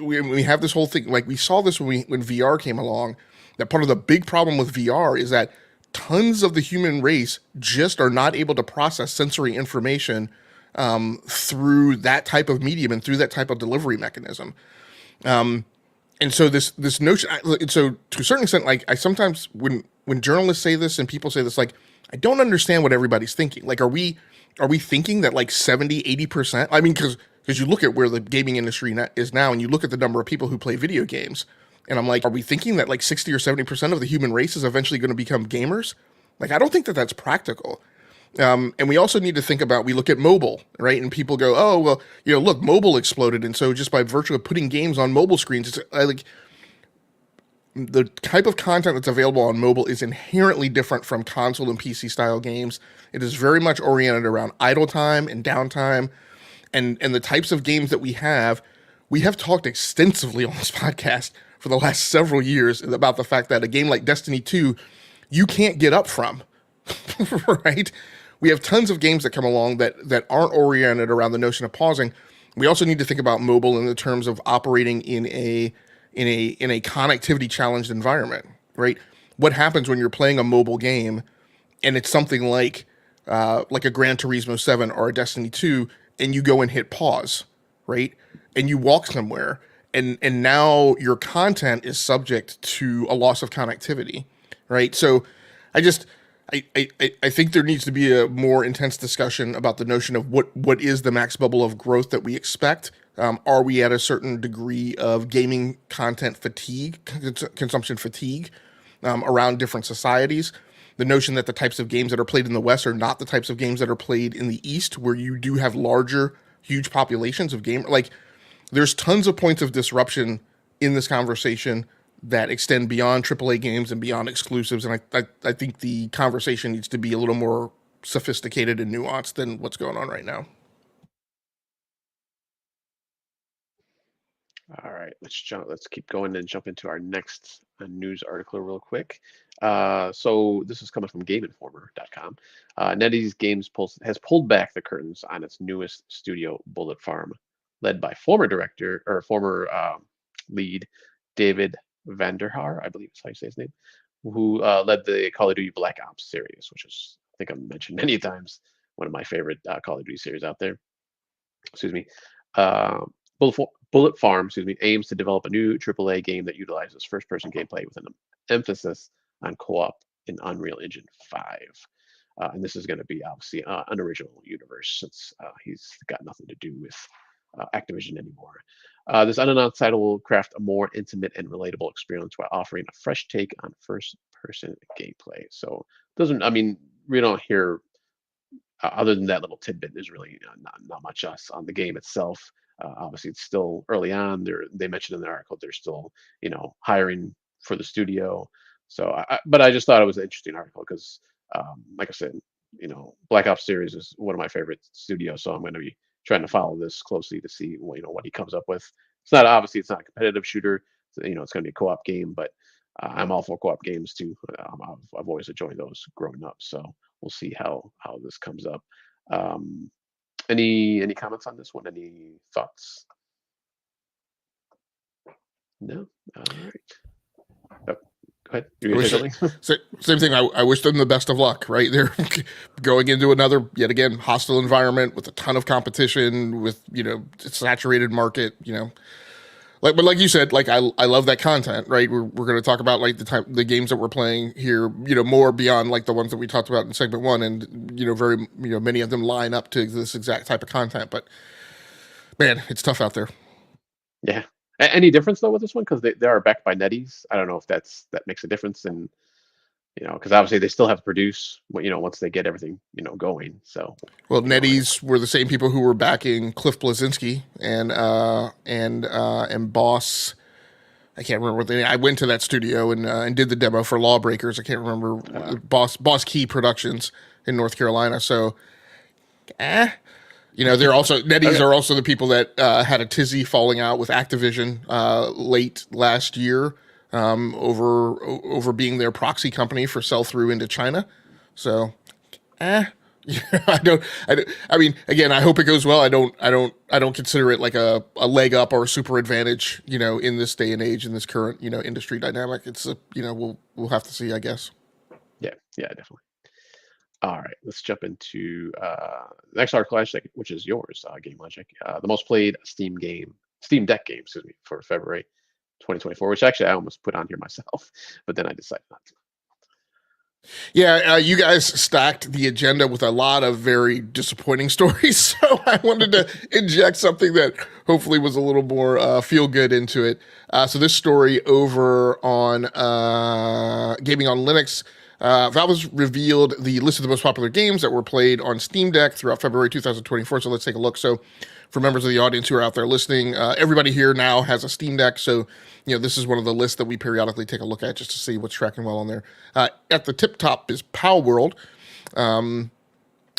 we have this whole thing. Like, we saw this when VR came along, that part of the big problem with VR is that tons of the human race just are not able to process sensory information through that type of medium and through that type of delivery mechanism. And so this notion, so to a certain extent, like, I sometimes, when journalists say this and people say this, like, I don't understand what everybody's thinking. Like, are we thinking that like 70-80%? I mean, because you look at where the gaming industry is now, and you look at the number of people who play video games, and I'm like, are we thinking that like 60 or 70% of the human race is eventually going to become gamers? Like, I don't think that that's practical. And we also need to think about, we look at mobile, right? And people go, oh, well, look, mobile exploded. And so just by virtue of putting games on mobile screens, it's like the type of content that's available on mobile is inherently different from console and PC style games. It is very much oriented around idle time and downtime, and the types of games that we have talked extensively on this podcast for the last several years about the fact that a game like Destiny 2, you can't get up from, right? We have tons of games that come along that aren't oriented around the notion of pausing. We also need to think about mobile in the terms of operating in a connectivity challenged environment, right? What happens when you're playing a mobile game and it's something like a Gran Turismo 7 or a Destiny 2, and you go and hit pause, right? And you walk somewhere, and now your content is subject to a loss of connectivity, right? So I think there needs to be a more intense discussion about the notion of what is the max bubble of growth that we expect. Are we at a certain degree of gaming content fatigue, consumption fatigue, around different societies? The notion that the types of games that are played in the West are not the types of games that are played in the East, where you do have larger, huge populations of gamers. Like, there's tons of points of disruption in this conversation that extend beyond AAA games and beyond exclusives, and I think the conversation needs to be a little more sophisticated and nuanced than what's going on right now. All right, let's keep going and jump into our next news article real quick. So this is coming from GameInformer.com. NetEase Games has pulled back the curtains on its newest studio, Bullet Farm, led by former lead David Vanderhaar, I believe is how you say his name, who led the Call of Duty Black Ops series, which is, I think I've mentioned many times, one of my favorite Call of Duty series out there. Excuse me. Bullet Farm, aims to develop a new AAA game that utilizes first-person gameplay with an emphasis on co-op in Unreal Engine 5. And this is going to be obviously an original universe, since he's got nothing to do with Activision anymore. This unannounced title will craft a more intimate and relatable experience while offering a fresh take on first-person gameplay. So, we don't hear, other than that little tidbit, there's really not much else on the game itself. Obviously, it's still early on. They mentioned in the article they're still, hiring for the studio. So, but I just thought it was an interesting article because, like I said, Black Ops series is one of my favorite studios. So I'm going to be trying to follow this closely to see, what he comes up with. It's not a competitive shooter. So, it's going to be a co-op game, but I'm all for co-op games too. I've always enjoyed those growing up. So we'll see how this comes up. Any comments on this one? Any thoughts? No? All right. Oh, go ahead. You're gonna say something? Same thing. I wish them the best of luck, right? They're going into another, yet again, hostile environment with a ton of competition, with, saturated market, But like you said, like I love that content, right? We're going to talk about like the games that we're playing here, more beyond like the ones that we talked about in segment one, and many of them line up to this exact type of content. But man, it's tough out there. Yeah. Any difference though with this one, because they are backed by NetEase? I don't know if that makes a difference in because obviously they still have to produce, once they get everything, going. So, Well, NetEase were the same people who were backing Cliff Bleszinski and Boss. I can't remember what they. I went to that studio and did the demo for Lawbreakers. I can't remember Boss Key Productions in North Carolina. So, they're also NetEase are also the people that had a tizzy falling out with Activision late last year over being their proxy company for sell through into China. So, I mean, again, I hope it goes well. I don't consider it like a leg up or a super advantage, in this day and age, in this current, industry dynamic. It's we'll have to see, I guess. Yeah, definitely. All right, let's jump into the next article, which is yours, Game Logic. The most played Steam Deck game, for February 2024, which actually I almost put on here myself, but then I decided not to. Yeah, you guys stacked the agenda with a lot of very disappointing stories, so I wanted to inject something that hopefully was a little more feel good into it. So this story over on Gaming on Linux, Valve has revealed the list of the most popular games that were played on Steam Deck throughout February 2024. So let's take a look. So for members of the audience who are out there listening, everybody here now has a Steam Deck. So, this is one of the lists that we periodically take a look at just to see what's tracking well on there. At the tip top is Pal World,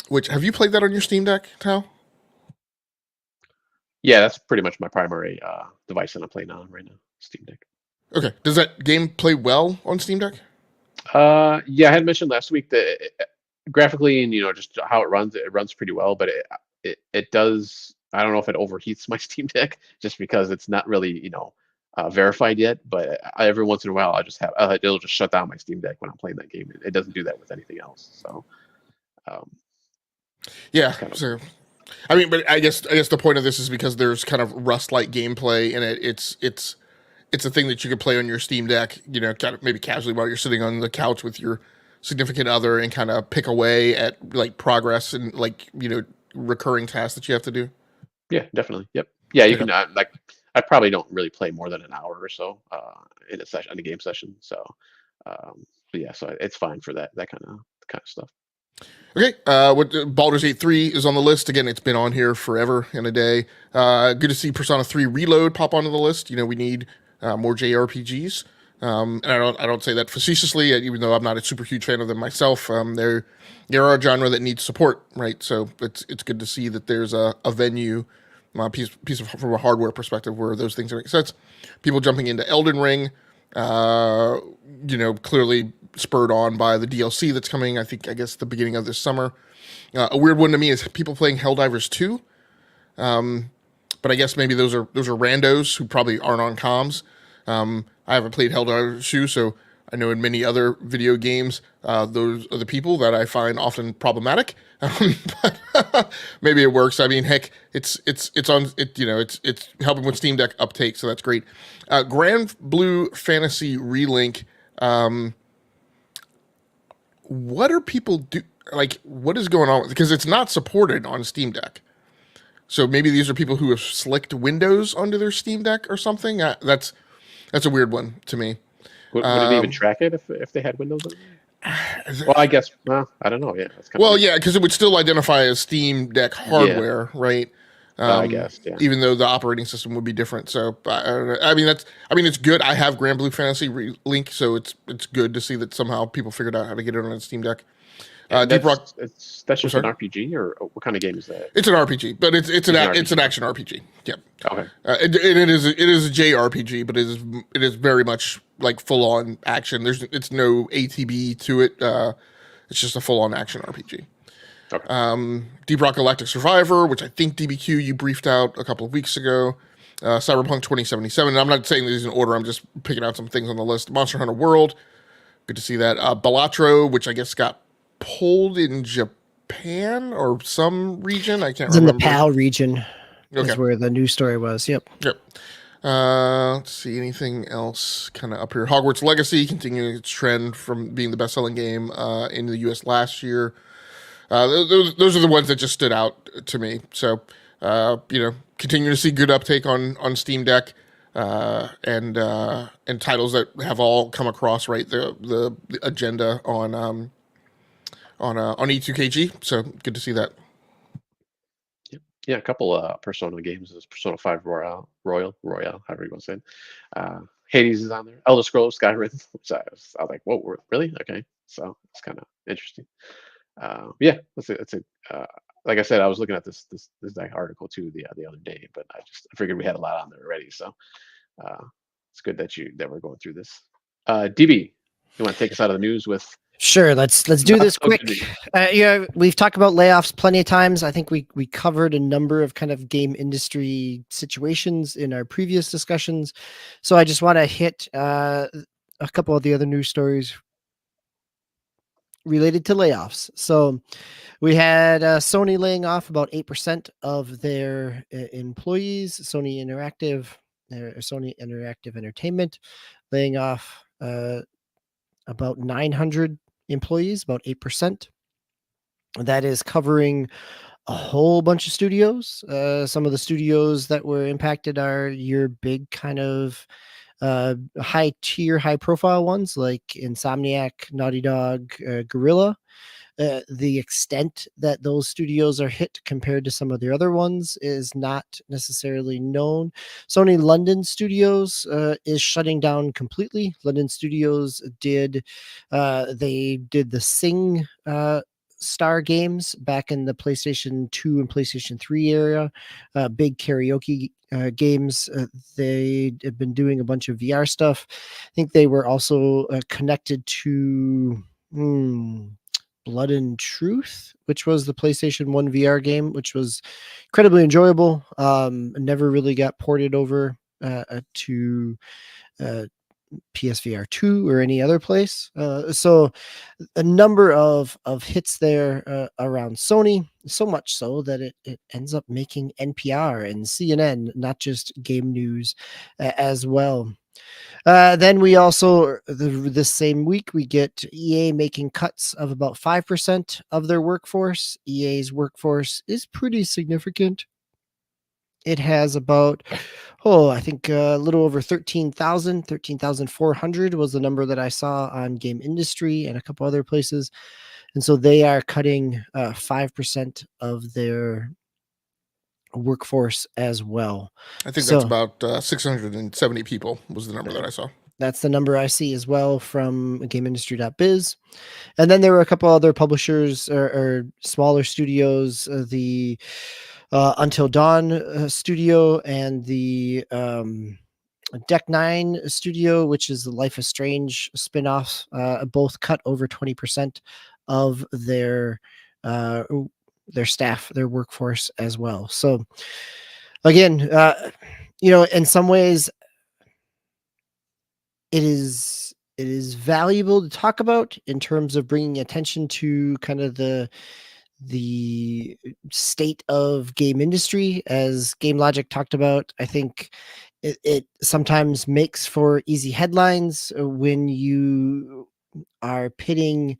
which, have you played that on your Steam Deck, Tal? Yeah, that's pretty much my primary device that I'm playing on right now, Steam Deck. Okay. Does that game play well on Steam Deck? Yeah, I had mentioned last week that graphically and just how it runs pretty well, but it does. I don't know if it overheats my Steam Deck just because it's not really verified yet. But every once in a while, I just have it'll just shut down my Steam Deck when I'm playing that game. It doesn't do that with anything else. So yeah. So I mean, but I guess the point of this is because there's kind of Rust-like gameplay in it. It's a thing that you could play on your Steam Deck, kind of maybe casually while you're sitting on the couch with your significant other and kind of pick away at like progress and recurring tasks that you have to do. Yeah, definitely. Yep. Yeah, you can I probably don't really play more than an hour or so in a game session. So, yeah, so it's fine for that kind of stuff. Okay, Baldur's Gate 3 is on the list. Again, it's been on here forever and a day. Good to see Persona 3 Reload pop onto the list. We need more JRPGs. And I don't say that facetiously, even though I'm not a super huge fan of them myself. They're a genre that needs support, right? So it's good to see that there's a venue, piece of from a hardware perspective where those things make sense. People jumping into Elden Ring, clearly spurred on by the DLC that's coming. I guess the beginning of this summer. A weird one to me is people playing Helldivers 2. But I guess maybe those are randos who probably aren't on comms. I haven't played Helldivers 2, so I know in many other video games, those are the people that I find often problematic. But maybe it works. I mean, heck, it's helping with Steam Deck uptake, so that's great. Grand Blue Fantasy Relink. What are people do? Like, what is going on? Because it's not supported on Steam Deck. So maybe these are people who have slicked Windows onto their Steam Deck or something. That's a weird one to me. Would it even track it if they had Windows on it? Well, I guess. Well, I don't know. Yeah. Yeah, because it would still identify as Steam Deck hardware, right? I guess. Yeah. Even though the operating system would be different. So I don't know. I mean, it's good. I have Grand Blue Fantasy Link, so it's good to see that somehow people figured out how to get it on a Steam Deck. Deep Rock. That's just an RPG, or what kind of game is that? It's an RPG, but it's an action RPG. Yep. Okay. It is a JRPG, but it is very much like full on action. It's no ATB to it. It's just a full on action RPG. Okay. Deep Rock Galactic Survivor, which I think DBQ you briefed out a couple of weeks ago. Cyberpunk 2077. And I'm not saying these in order. I'm just picking out some things on the list. Monster Hunter World. Good to see that. Balatro, which I guess got pulled in Japan or some region. I can't remember. In the PAL region. Okay. Is where the news story was. Yep. Let's see, anything else kind of up here. Hogwarts Legacy continuing its trend from being the best-selling game in the U.S. last year. Those are the ones that just stood out to me. So, continue to see good uptake on Steam Deck. and titles that have all come across the agenda on E2KG. So good to see that. Yeah, a couple Persona games. There's Persona 5 Royal, however you want to say it. Hades is on there. Elder Scrolls Skyrim, which I was like, whoa, really? Okay, so it's kind of interesting. Yeah, it's a like I said, I was looking at this article too the other day, but I figured we had a lot on there already, so it's good that we're going through this. DB, you want to take us out of the news with? Sure, let's do this quick. We've talked about layoffs plenty of times. I think we covered a number of kind of game industry situations in our previous discussions. So I just want to hit a couple of the other news stories related to layoffs. So we had Sony laying off about 8% of their employees. Sony Interactive Entertainment laying off about 900 employees, about 8%. That is covering a whole bunch of studios. Some of the studios that were impacted are your big kind of high tier, high profile ones like Insomniac, Naughty Dog, Guerrilla. The extent that those studios are hit compared to some of the other ones is not necessarily known. Sony London Studios is shutting down completely. London Studios did the Sing Star games back in the PlayStation 2 and PlayStation 3 area, big karaoke games. They have been doing a bunch of VR stuff. I think they were also connected to Blood and Truth, which was the PlayStation 1 VR game, which was incredibly enjoyable. Never really got ported over to PSVR 2 or any other place. So a number of hits there around Sony, so much so that it ends up making NPR and CNN, not just game news as well. Then we also, this same week, we get EA making cuts of about 5% of their workforce. EA's workforce is pretty significant. It has about, I think a little over 13,400 was the number that I saw on Game Industry and a couple other places. And so they are cutting 5% of their workforce as well. I think that's about 670 people was the number that I saw. That's the number I see as well from GameIndustry.biz. And then there were a couple other publishers or smaller studios, the Until Dawn studio and the Deck 9 studio, which is the Life is Strange spinoff, both cut over 20% of their staff, their workforce as well. So again, in some ways, it is valuable to talk about in terms of bringing attention to kind of the state of game industry, as Game Logic talked about. I think it sometimes makes for easy headlines when you are pitting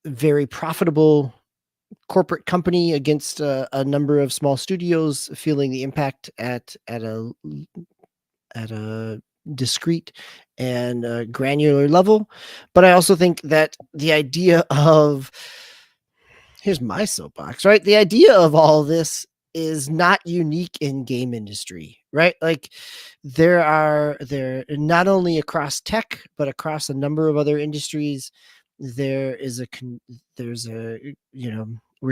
very profitable corporate company against a number of small studios, feeling the impact at a discrete and granular level. But I also think that the idea of, here's my soapbox, right? The idea of all this is not unique in game industry, right? Like there not only across tech, but across a number of other industries, we're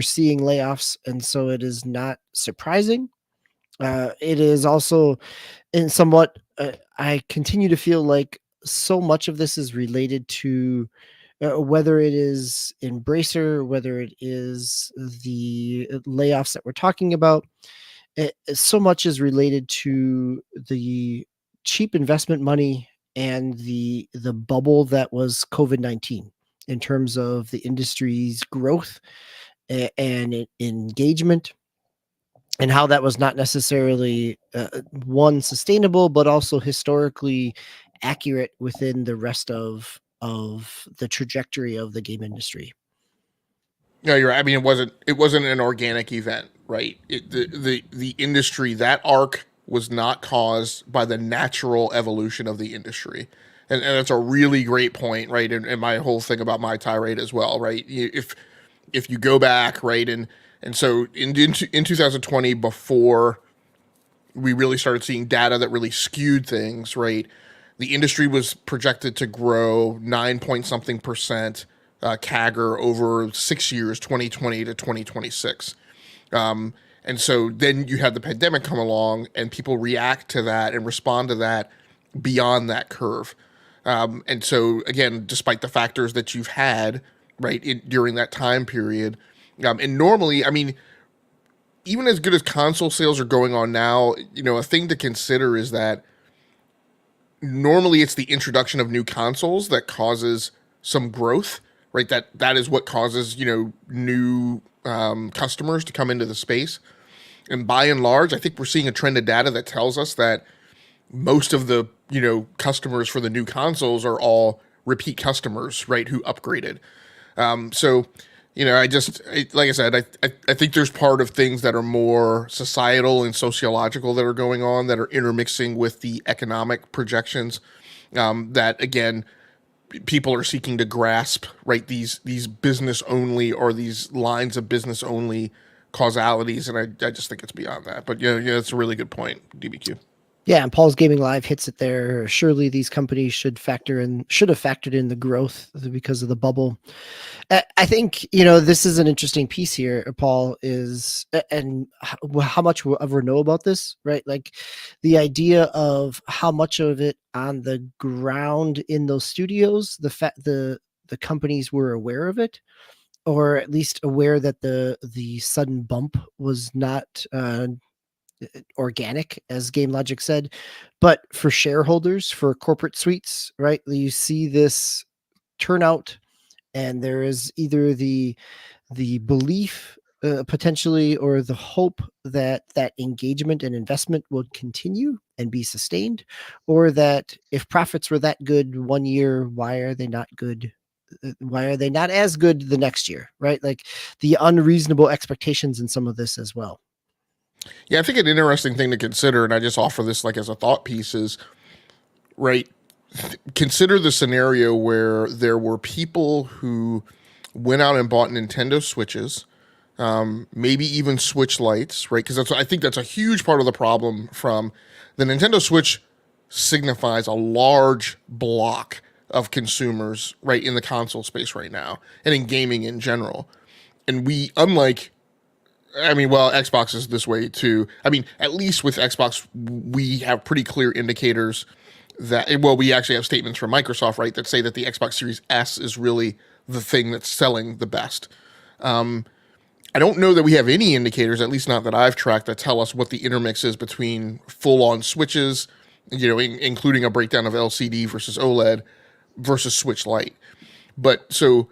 seeing layoffs. And so it is not surprising. It is also in somewhat, I continue to feel like so much of this is related to whether it is Embracer, whether it is the layoffs that we're talking about. So much is related to the cheap investment money and the bubble that was COVID-19 in terms of the industry's growth and engagement, and how that was not necessarily one, sustainable, but also historically accurate within the rest of the trajectory of the game industry. Yeah, you're right. I mean, it wasn't an organic event, right? The industry, that arc was not caused by the natural evolution of the industry. And that's a really great point, right? And my whole thing about my tirade as well, right? If you go back, right, and so in 2020, before we really started seeing data that really skewed things, right? The industry was projected to grow 9 point something percent CAGR over 6 years, 2020 to 2026. And so then you had the pandemic come along and people react to that and respond to that beyond that curve. And so again, despite the factors that you've had, right, during that time period, and normally, I mean, even as good as console sales are going on now, a thing to consider is that normally it's the introduction of new consoles that causes some growth, right? That is what causes, new customers to come into the space. And by and large, I think we're seeing a trend of data that tells us that most of the, customers for the new consoles are all repeat customers, right, who upgraded. So, like I said, I think there's part of things that are more societal and sociological that are going on that are intermixing with the economic projections, that, again, people are seeking to grasp, right, these business only or these lines of business only causalities. And I just think it's beyond that. But, it's a really good point, DBQ. Yeah, and Paul's Gaming Live hits it there. Surely these companies should have factored in the growth because of the bubble. I think, this is an interesting piece here, Paul, and how much we'll ever know about this, right? Like the idea of how much of it on the ground in those studios, the companies were aware of it, or at least aware that the sudden bump was not organic, as Game Logic said. But for shareholders, for corporate suites, right, you see this turnout, and there is either the belief potentially, or the hope that engagement and investment would continue and be sustained, or that if profits were that good one year, why are they not good? Why are they not as good the next year, right? Like the unreasonable expectations in some of this as well. Yeah, I think an interesting thing to consider, and I just offer this like as a thought piece, is, right, consider the scenario where there were people who went out and bought Nintendo Switches, maybe even Switch Lites, right? Because I think that's a huge part of the problem. From the Nintendo Switch signifies a large block of consumers, right, in the console space right now and in gaming in general. And Xbox is this way too. I mean, at least with Xbox, we have pretty clear indicators that, we actually have statements from Microsoft, right, that say that the Xbox Series S is really the thing that's selling the best. I don't know that we have any indicators, at least not that I've tracked, that tell us what the intermix is between full-on Switches, including a breakdown of LCD versus OLED versus Switch Lite. But so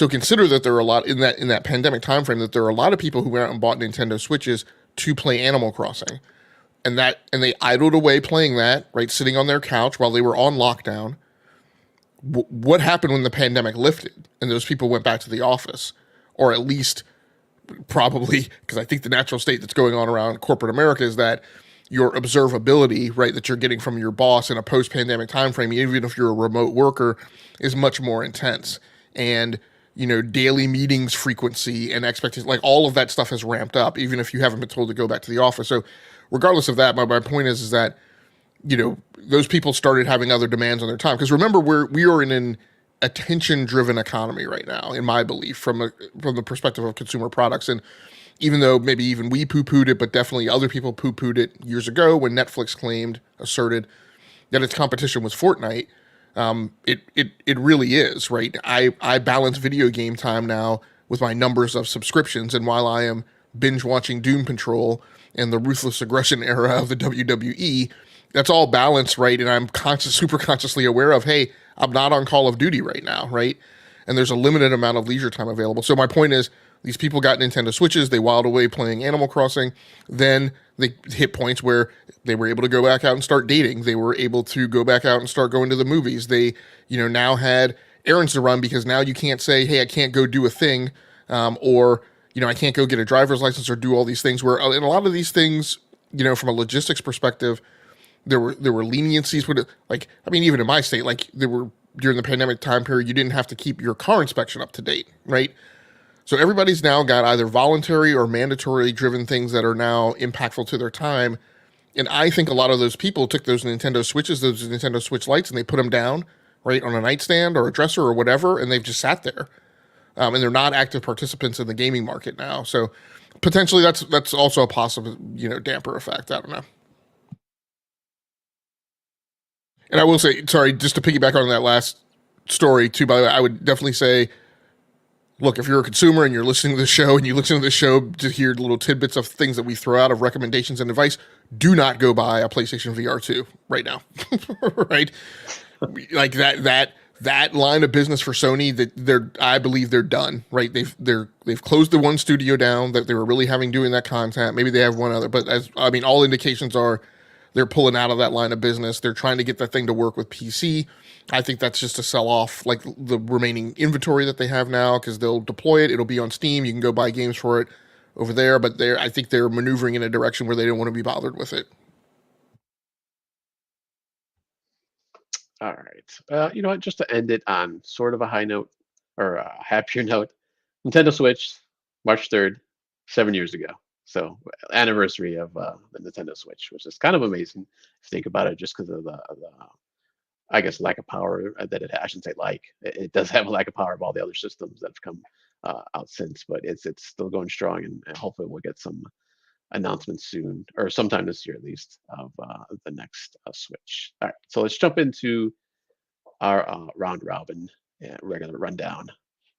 consider that there are a lot in that pandemic timeframe, that there are a lot of people who went out and bought Nintendo Switches to play Animal Crossing, and they idled away playing that, right, sitting on their couch while they were on lockdown. What happened when the pandemic lifted and those people went back to the office, or at least probably, because I think the natural state that's going on around corporate America is that your observability, right, that you're getting from your boss in a post-pandemic timeframe, even if you're a remote worker, is much more intense. And daily meetings frequency and expectations, like all of that stuff has ramped up, even if you haven't been told to go back to the office. So regardless of that, my point is that, those people started having other demands on their time. Because remember, we are in an attention-driven economy right now, in my belief, from the perspective of consumer products. And even though maybe even we poo-pooed it, but definitely other people poo-pooed it years ago when Netflix asserted that its competition was Fortnite. It really is, right? I balance video game time now with my numbers of subscriptions, and while I am binge watching Doom Patrol and the ruthless aggression era of the WWE, that's all balanced, right? And I'm super consciously aware of, hey, I'm not on Call of Duty right now, right? And there's a limited amount of leisure time available. So my point is, these people got Nintendo Switches, they whiled away playing Animal Crossing, then they hit points where they were able to go back out and start dating. They were able to go back out and start going to the movies. They, now had errands to run, because now you can't say, hey, I can't go do a thing, or, I can't go get a driver's license or do all these things. Where in a lot of these things, from a logistics perspective, there were leniencies with it. Like, I mean, even in my state, like there were during the pandemic time period, you didn't have to keep your car inspection up to date, right? So everybody's now got either voluntary or mandatory driven things that are now impactful to their time. And I think a lot of those people took those Nintendo Switches, those Nintendo Switch Lites, and they put them down, right, on a nightstand or a dresser or whatever, and they've just sat there. And they're not active participants in the gaming market now. So potentially that's also a possible, damper effect. I don't know. And I will say, sorry, just to piggyback on that last story too, by the way, I would definitely say, look, if you're a consumer and you're listening to the show and you listen to the show to hear little tidbits of things that we throw out of recommendations and advice, do not go buy a PlayStation VR 2 right now. Right? Like that line of business for Sony, I believe they're done, right? They've closed the one studio down that they were really having doing that content. Maybe they have one other, but all indications are they're pulling out of that line of business. They're trying to get that thing to work with PC. I think that's just to sell off like the remaining inventory that they have now, because they'll deploy it. It'll be on Steam. You can go buy games for it over there. But I think they're maneuvering in a direction where they don't want to be bothered with it. All right. You know what? Just to end it on sort of a high note or a happier note, Nintendo Switch, March 3rd, 7 years ago. So anniversary of the Nintendo Switch, which is kind of amazing if you think about it, just because of the I guess lack of power that it has. I shouldn't say like it does have a lack of power of all the other systems that have come out since, but it's still going strong, and hopefully we'll get some announcements soon or sometime this year at least of the next Switch. All right, so let's jump into our round robin regular rundown.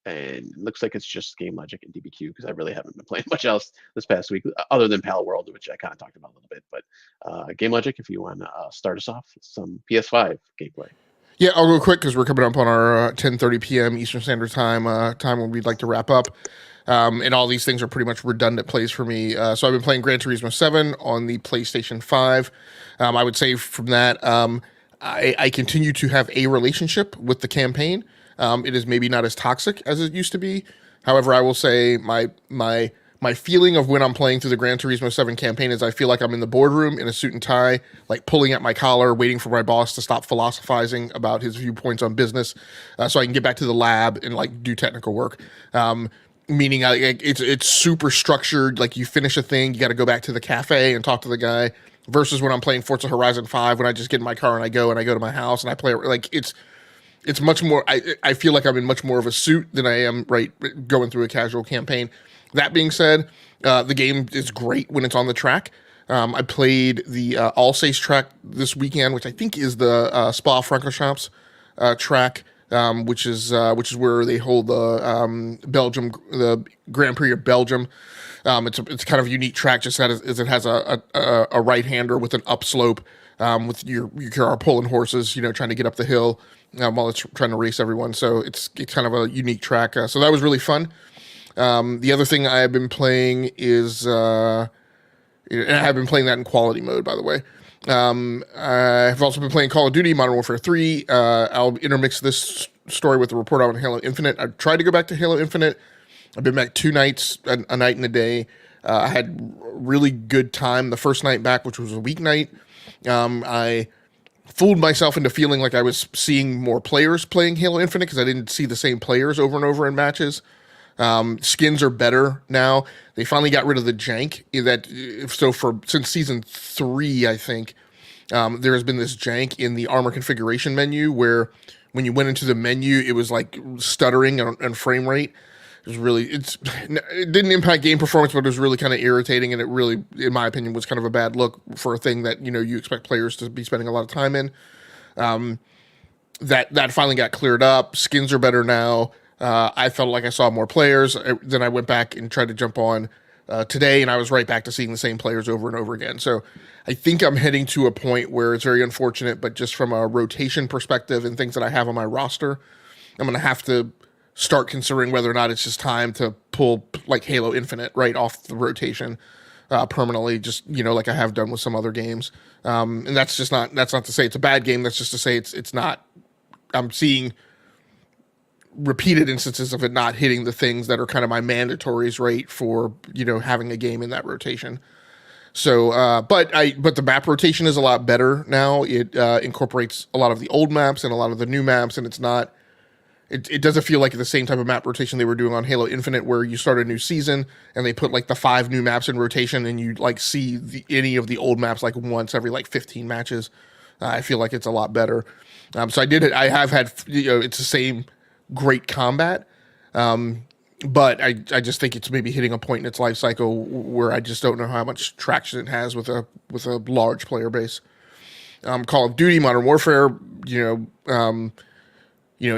And it looks like it's just Game Logic and DBQ because I really haven't been playing much else this past week other than Pal World, which I kind of talked about a little bit. But Game Logic, if you want to start us off with some PS5 gameplay. Yeah, I'll go quick because we're coming up on our 10:30 p.m. Eastern Standard Time when we'd like to wrap up. And all these things are pretty much redundant plays for me. So I've been playing Gran Turismo 7 on the PlayStation 5. I would say from that, I continue to have a relationship with the campaign. It is maybe not as toxic as it used to be. However, I will say my feeling of when I'm playing through the Gran Turismo 7 campaign is I feel like I'm in the boardroom in a suit and tie, like pulling at my collar, waiting for my boss to stop philosophizing about his viewpoints on business, so I can get back to the lab and like do technical work. Meaning it's super structured. Like you finish a thing, you got to go back to the cafe and talk to the guy. Versus when I'm playing Forza Horizon 5, when I just get in my car and I go to my house and I play. Like it's much more. I feel like I'm in much more of a suit than I am going through a casual campaign. That being said, the game is great when it's on the track. I played the Alsace track this weekend, which I think is the Spa-Francorchamps track. Which is where they hold the Grand Prix of Belgium. It's kind of a unique track, just as it has a right hander with an upslope, with your car pulling horses, trying to get up the hill while it's trying to race everyone. So it's kind of a unique track. So that was really fun. The other thing I've been playing is, and I've been playing that in quality mode, by the way. I've also been playing Call of Duty Modern Warfare 3. I'll intermix this story with the report on Halo Infinite. I tried to go back to Halo Infinite. I've been back 2 nights, a night and a day. I had really good time the first night back, which was a weeknight. I fooled myself into feeling like I was seeing more players playing Halo Infinite because I didn't see the same players over and over in matches. Skins are better now. They finally got rid of the jank since season 3, I think, there has been this jank in the armor configuration menu where when you went into the menu, it was like stuttering and frame rate. It didn't impact game performance, but it was really kind of irritating. And it really, in my opinion, was kind of a bad look for a thing that, you expect players to be spending a lot of time in. That finally got cleared up. Skins are better now. I felt like I saw more players. Then I went back and tried to jump on today, and I was right back to seeing the same players over and over again. So I think I'm heading to a point where it's very unfortunate, but just from a rotation perspective and things that I have on my roster, I'm going to have to start considering whether or not it's just time to pull like Halo Infinite right off the rotation permanently, just, like I have done with some other games. And that's not to say it's a bad game. That's just to say it's not, I'm seeing repeated instances of it not hitting the things that are kind of my mandatories, right, for, you know, having a game in that rotation. So, but the map rotation is a lot better now. It incorporates a lot of the old maps and a lot of the new maps, and it's not. It doesn't feel like the same type of map rotation they were doing on Halo Infinite, where you start a new season and they put like the 5 new maps in rotation, and you like see any of the old maps like once every like 15 matches. I feel like it's a lot better. So I did it. I have had, you know, it's the same great combat, but I just think it's maybe hitting a point in its life cycle where I just don't know how much traction it has with a large player base. Call of Duty Modern Warfare, in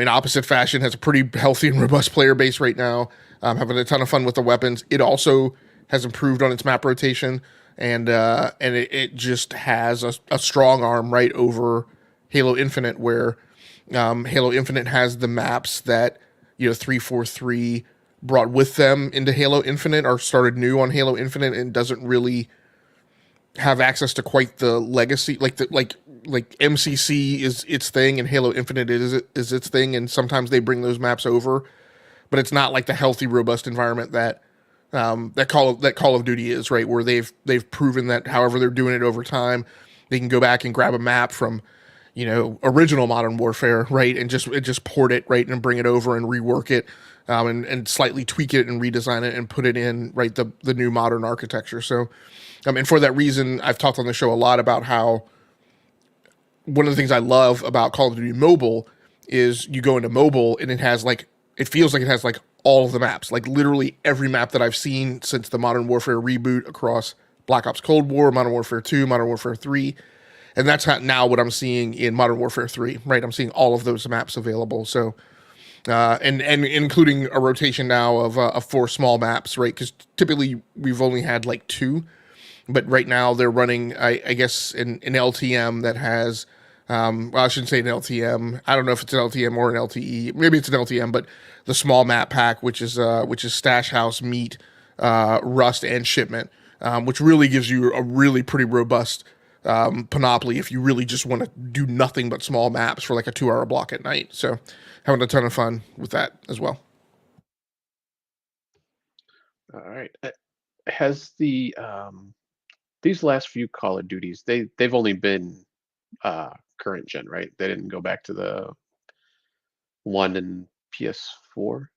opposite fashion, has a pretty healthy and robust player base right now. Having a ton of fun with the weapons. It also has improved on its map rotation, and it just has a strong arm right over Halo Infinite, where Halo Infinite has the maps that 343 brought with them into Halo Infinite, or started new on Halo Infinite, and doesn't really have access to quite the legacy, like MCC is its thing and Halo Infinite is its thing, and sometimes they bring those maps over, but it's not like the healthy, robust environment that Call of Duty is, right? Where they've proven that however they're doing it over time, they can go back and grab a map from original Modern Warfare, right, and just port it, right, and bring it over and rework it, and slightly tweak it and redesign it and put it in, right, the new modern architecture. So, and for that reason, I've talked on the show a lot about how one of the things I love about Call of Duty Mobile is you go into mobile and it feels like it has like all of the maps, like literally every map that I've seen since the Modern Warfare reboot across Black Ops Cold War, Modern Warfare 2, Modern Warfare 3. And that's now what I'm seeing in Modern Warfare 3, right? I'm seeing all of those maps available. So, and including a rotation now of 4 small maps, right? Because typically we've only had like 2. But right now they're running, I guess, an LTM that has, I shouldn't say an LTM. I don't know if it's an LTM or an LTE. Maybe it's an LTM, but the small map pack, which is Stash House, Meat, Rust, and Shipment, which really gives you a really pretty robust panoply if you really just want to do nothing but small maps for like a 2-hour block at night. So having a ton of fun with that as well. All right. Has the these last few Call of Duties, they've only been current gen, right? They didn't go back to the one in PS4.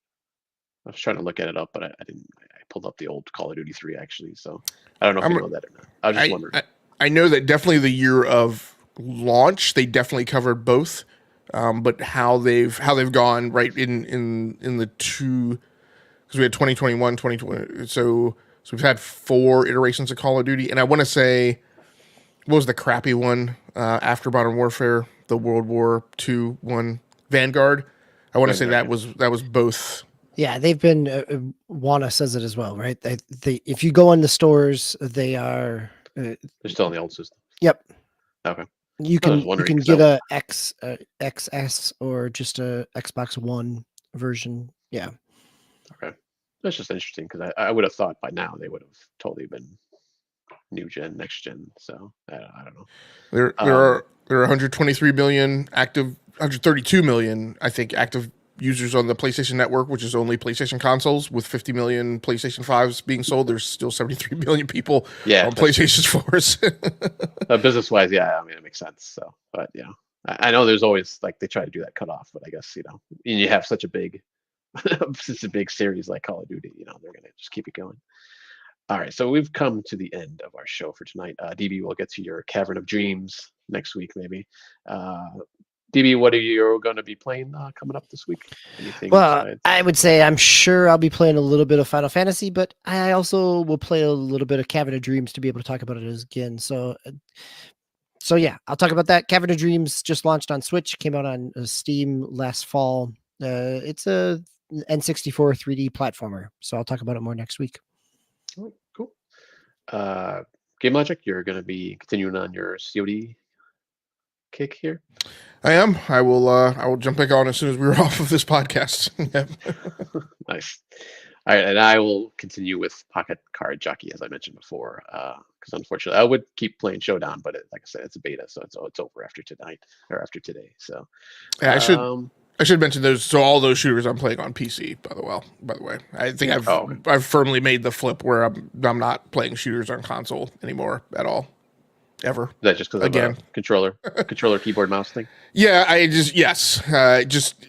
I was trying to look at it up, but I didn't. I pulled up the old Call of Duty 3 actually, so I don't know if you know that or not. I was just wondering. I know that definitely the year of launch, they definitely covered both, but how they've gone right in the two, because we had 2021, 2020, so we've had 4 iterations of Call of Duty, and I want to say, what was the crappy one after Modern Warfare, the World War II one, Vanguard? I want to say that was both. Yeah, they've been. Wana says it as well, right? They if you go in the stores, they are. They're still in the old system. Yep. Okay. You can get a XS or just a Xbox One version. Yeah. Okay. That's just interesting because I would have thought by now they would have totally been new gen, next gen. So I don't know. There are 123 million active, 132 million, I think, active users on the PlayStation Network, which is only PlayStation consoles, with 50 million PlayStation 5s being sold. There's still 73 million people on PlayStation 4s. Business wise, yeah, I mean, it makes sense. So, but yeah, I know there's always like they try to do that cutoff, but I guess you have such a big series like Call of Duty, they're gonna just keep it going. All right, so we've come to the end of our show for tonight. DB, we'll get to your Cavern of Dreams next week, maybe. DB, what are you going to be playing coming up this week? Anything besides? I would say I'm sure I'll be playing a little bit of Final Fantasy, but I also will play a little bit of Cavern of Dreams to be able to talk about it again. So yeah, I'll talk about that. Cavern of Dreams just launched on Switch, came out on Steam last fall. It's a N64 3D platformer, so I'll talk about it more next week. Oh, cool. Game Logic, you're going to be continuing on your COD kick here? I am. I will jump back on as soon as we're off of this podcast. Nice. All right, and I will continue with Pocket Card Jockey, as I mentioned before, because unfortunately I would keep playing Showdown, but like I said, it's a beta, so it's over after tonight or after today. So yeah, I should mention those. So all those shooters I'm playing on PC. By the way, I think I've firmly made the flip where I'm not playing shooters on console anymore at all, ever. Is that just because of a controller keyboard mouse thing? Yeah, just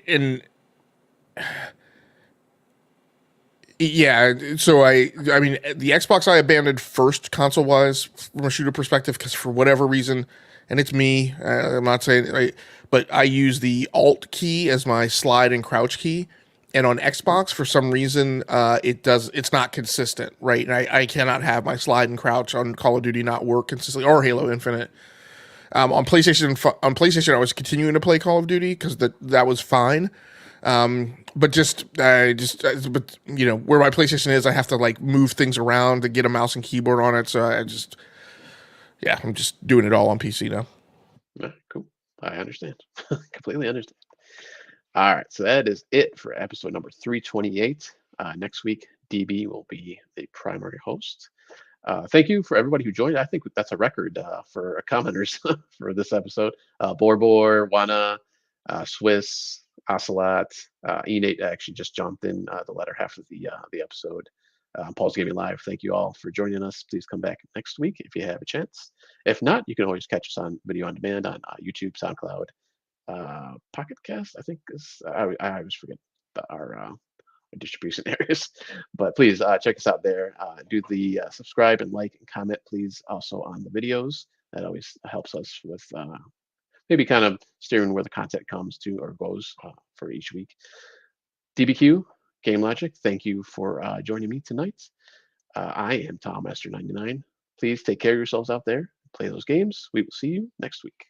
in. Yeah, so I mean, the Xbox I abandoned first console wise from a shooter perspective because for whatever reason, and it's me, I'm not saying, but I use the Alt key as my slide and crouch key, and on Xbox for some reason it's not consistent, right? And I cannot have my slide and crouch on Call of Duty not work consistently or Halo Infinite. On PlayStation, I was continuing to play Call of Duty because that was fine. But where my PlayStation is, I have to like move things around to get a mouse and keyboard on it. So I'm just doing it all on PC now. Yeah, cool. I understand. Completely understand. All right. So that is it for episode number 328. Next week, DB will be the primary host. Thank you for everybody who joined. I think that's a record for commenters for this episode. Borbor, Wana, Swiss, Ocelot, E-Nate actually just jumped in the latter half of the episode. Paul's Gaming Live. Thank you all for joining us. Please come back next week if you have a chance. If not, you can always catch us on video on demand on YouTube, SoundCloud, Pocket Cast. I think is I always forget our distribution areas, but please check us out there. Do the subscribe and like and comment, please. Also on the videos, that always helps us with maybe kind of steering where the content comes to or goes for each week. DBQ Game Logic, thank you for joining me tonight. I am Tom Master 99. Please take care of yourselves out there. Play those games. We will see you next week.